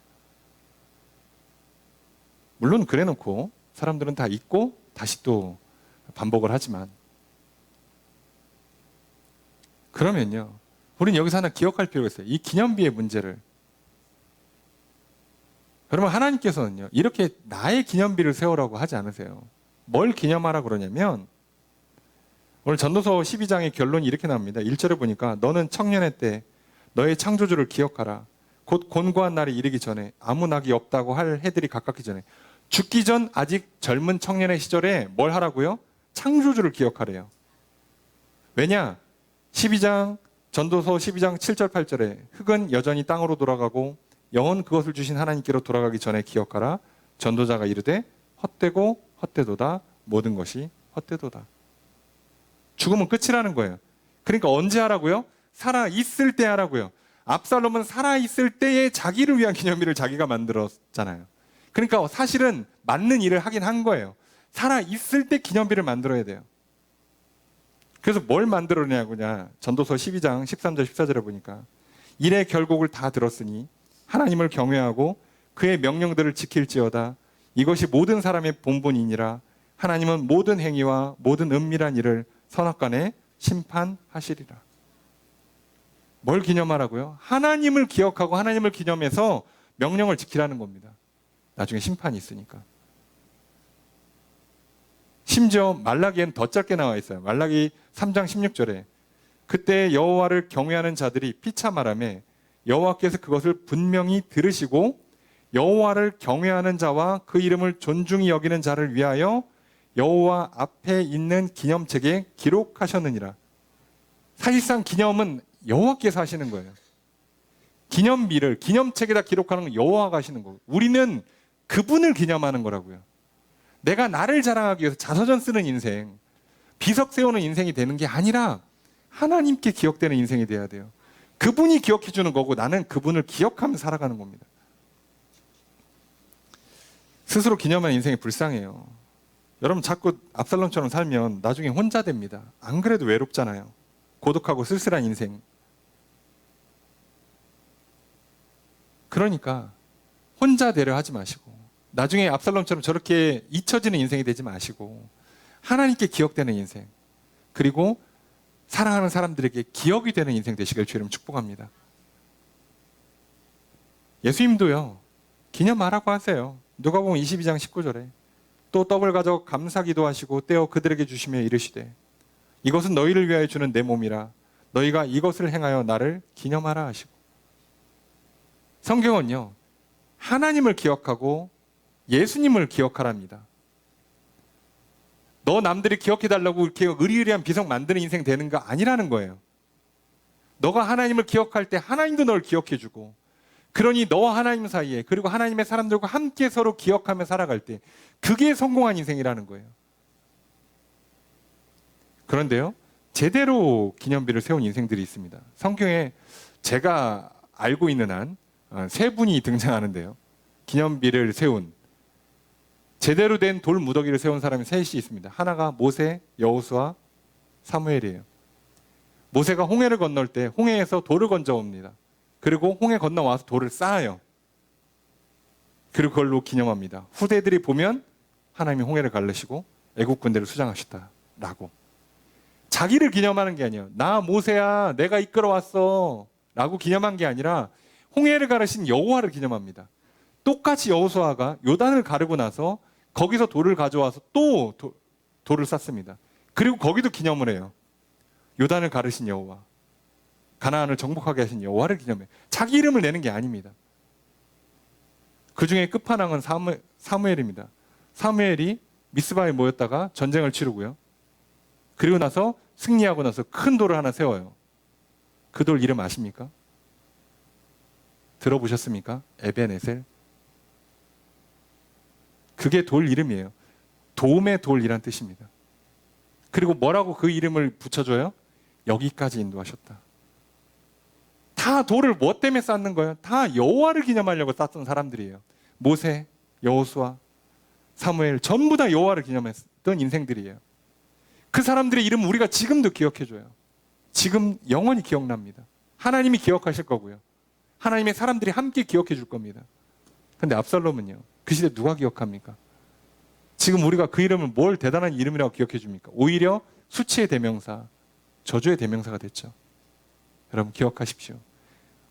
물론 그래놓고 사람들은 다 잊고 다시 또 반복을 하지만 그러면요 우리는 여기서 하나 기억할 필요가 있어요. 이 기념비의 문제를. 그러면 하나님께서는요, 이렇게 나의 기념비를 세우라고 하지 않으세요. 뭘 기념하라 그러냐면, 오늘 전도서 12장의 결론이 이렇게 나옵니다. 1절에 보니까 너는 청년의 때 너의 창조주를 기억하라. 곧 곤고한 날이 이르기 전에 아무 낙이 없다고 할 해들이 가깝기 전에 죽기 전 아직 젊은 청년의 시절에 뭘 하라고요? 창조주를 기억하래요. 왜냐? 12장 전도서 12장 7절 8절에 흙은 여전히 땅으로 돌아가고 영은 그것을 주신 하나님께로 돌아가기 전에 기억하라. 전도자가 이르되 헛되고 헛되도다. 모든 것이 헛되도다. 죽으면 끝이라는 거예요. 그러니까 언제 하라고요? 살아있을 때 하라고요. 압살롬은 살아있을 때에 자기를 위한 기념비를 자기가 만들었잖아요. 그러니까 사실은 맞는 일을 하긴 한 거예요. 살아있을 때 기념비를 만들어야 돼요. 그래서 뭘 만들어내냐고냐. 전도서 12장 13절 14절에 보니까 일의 결국을 다 들었으니 하나님을 경외하고 그의 명령들을 지킬지어다. 이것이 모든 사람의 본분이니라. 하나님은 모든 행위와 모든 은밀한 일을 선악간에 심판하시리라. 뭘 기념하라고요? 하나님을 기억하고 하나님을 기념해서 명령을 지키라는 겁니다. 나중에 심판이 있으니까. 심지어 말라기엔 더 짧게 나와 있어요. 말라기 3장 16절에 그때 여호와를 경외하는 자들이 피차 말하며 여호와께서 그것을 분명히 들으시고 여호와를 경외하는 자와 그 이름을 존중히 여기는 자를 위하여 여호와 앞에 있는 기념책에 기록하셨느니라. 사실상 기념은 여호와께서 하시는 거예요. 기념비를 기념책에다 기록하는 건 여호와가 하시는 거고 우리는 그분을 기념하는 거라고요. 내가 나를 자랑하기 위해서 자서전 쓰는 인생, 비석 세우는 인생이 되는 게 아니라 하나님께 기억되는 인생이 돼야 돼요. 그분이 기억해 주는 거고 나는 그분을 기억하며 살아가는 겁니다. 스스로 기념하는 인생이 불쌍해요. 여러분 자꾸 압살롬처럼 살면 나중에 혼자 됩니다. 안 그래도 외롭잖아요. 고독하고 쓸쓸한 인생. 그러니까 혼자 되려 하지 마시고 나중에 압살롬처럼 저렇게 잊혀지는 인생이 되지 마시고 하나님께 기억되는 인생 그리고 사랑하는 사람들에게 기억이 되는 인생 되시길 주님 축복합니다. 예수님도요. 기념하라고 하세요. 누가복음 22장 19절에 또 떡을 가져 감사기도 하시고 떼어 그들에게 주시며 이르시되 이것은 너희를 위하여 주는 내 몸이라 너희가 이것을 행하여 나를 기념하라 하시고 성경은요. 하나님을 기억하고 예수님을 기억하랍니다. 너 남들이 기억해달라고 이렇게 의리의리한 비석 만드는 인생 되는 거 아니라는 거예요. 너가 하나님을 기억할 때 하나님도 널 기억해주고 그러니 너와 하나님 사이에 그리고 하나님의 사람들과 함께 서로 기억하며 살아갈 때 그게 성공한 인생이라는 거예요. 그런데요. 제대로 기념비를 세운 인생들이 있습니다. 성경에 제가 알고 있는 한 세 분이 등장하는데요. 기념비를 세운 제대로 된 돌 무더기를 세운 사람이 셋이 있습니다. 하나가 모세, 여호수아, 사무엘이에요. 모세가 홍해를 건널 때 홍해에서 돌을 건져옵니다. 그리고 홍해 건너와서 돌을 쌓아요. 그리고 그걸로 기념합니다. 후대들이 보면 하나님이 홍해를 갈르시고 애국 군대를 수장하셨다라고. 자기를 기념하는 게 아니에요. 나 모세야 내가 이끌어왔어 라고 기념한 게 아니라 홍해를 가르신 여호와를 기념합니다. 똑같이 여호수아가 요단을 가르고 나서 거기서 돌을 가져와서 또 돌을 쌓습니다. 그리고 거기도 기념을 해요. 요단을 가르신 여호와, 가나안을 정복하게 하신 여호와를 기념해요. 자기 이름을 내는 게 아닙니다. 그 중에 끝판왕은 사무엘입니다. 사무엘이 미스바에 모였다가 전쟁을 치르고요. 그리고 나서 승리하고 나서 큰 돌을 하나 세워요. 그 돌 이름 아십니까? 들어보셨습니까? 에벤에셀. 그게 돌 이름이에요. 도움의 돌이란 뜻입니다. 그리고 뭐라고 그 이름을 붙여줘요? 여기까지 인도하셨다. 다 돌을 뭐 때문에 쌓는 거예요? 다 여호와를 기념하려고 쌓던 사람들이에요. 모세, 여호수아, 사무엘 전부 다 여호와를 기념했던 인생들이에요. 그 사람들의 이름은 우리가 지금도 기억해줘요. 지금 영원히 기억납니다. 하나님이 기억하실 거고요. 하나님의 사람들이 함께 기억해 줄 겁니다. 근데 압살롬은요. 그 시대 누가 기억합니까? 지금 우리가 그 이름을 뭘 대단한 이름이라고 기억해 줍니까? 오히려 수치의 대명사, 저주의 대명사가 됐죠. 여러분 기억하십시오.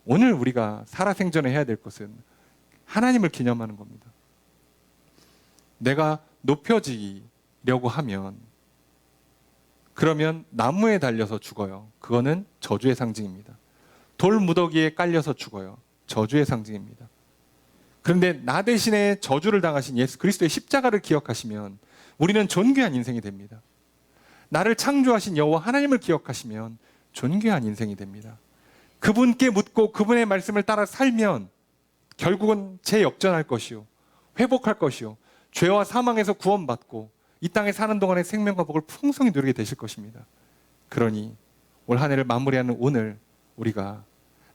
오늘 우리가 살아생전에 해야 될 것은 하나님을 기념하는 겁니다. 내가 높여지려고 하면 그러면 나무에 달려서 죽어요. 그거는 저주의 상징입니다. 돌 무더기에 깔려서 죽어요. 저주의 상징입니다. 그런데 나 대신에 저주를 당하신 예수 그리스도의 십자가를 기억하시면 우리는 존귀한 인생이 됩니다. 나를 창조하신 여호와 하나님을 기억하시면 존귀한 인생이 됩니다. 그분께 묻고 그분의 말씀을 따라 살면 결국은 재역전할 것이요, 회복할 것이요, 죄와 사망에서 구원받고 이 땅에 사는 동안의 생명과 복을 풍성히 누리게 되실 것입니다. 그러니 올 한 해를 마무리하는 오늘 우리가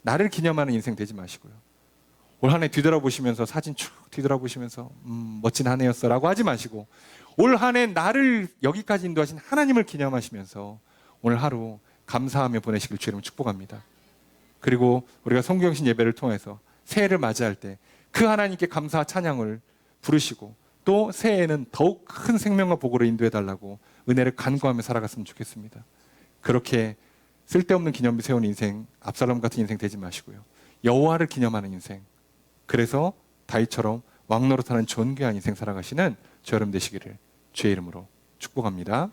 나를 기념하는 인생 되지 마시고요, 올 한 해 뒤돌아보시면서 사진 쭉 뒤돌아보시면서 멋진 한 해였어 라고 하지 마시고 올 한 해 나를 여기까지 인도하신 하나님을 기념하시면서 오늘 하루 감사하며 보내시길 주 이름으로 축복합니다. 그리고 우리가 성경신 예배를 통해서 새해를 맞이할 때 그 하나님께 감사 찬양을 부르시고 또 새해에는 더욱 큰 생명과 복으로 인도해 달라고 은혜를 간구하며 살아갔으면 좋겠습니다. 그렇게 쓸데없는 기념비 세운 인생, 압살롬 같은 인생 되지 마시고요, 여호와를 기념하는 인생, 그래서 다윗처럼 왕 노릇하는 존귀한 인생 살아가시는 저 여러분 되시기를 주의 이름으로 축복합니다.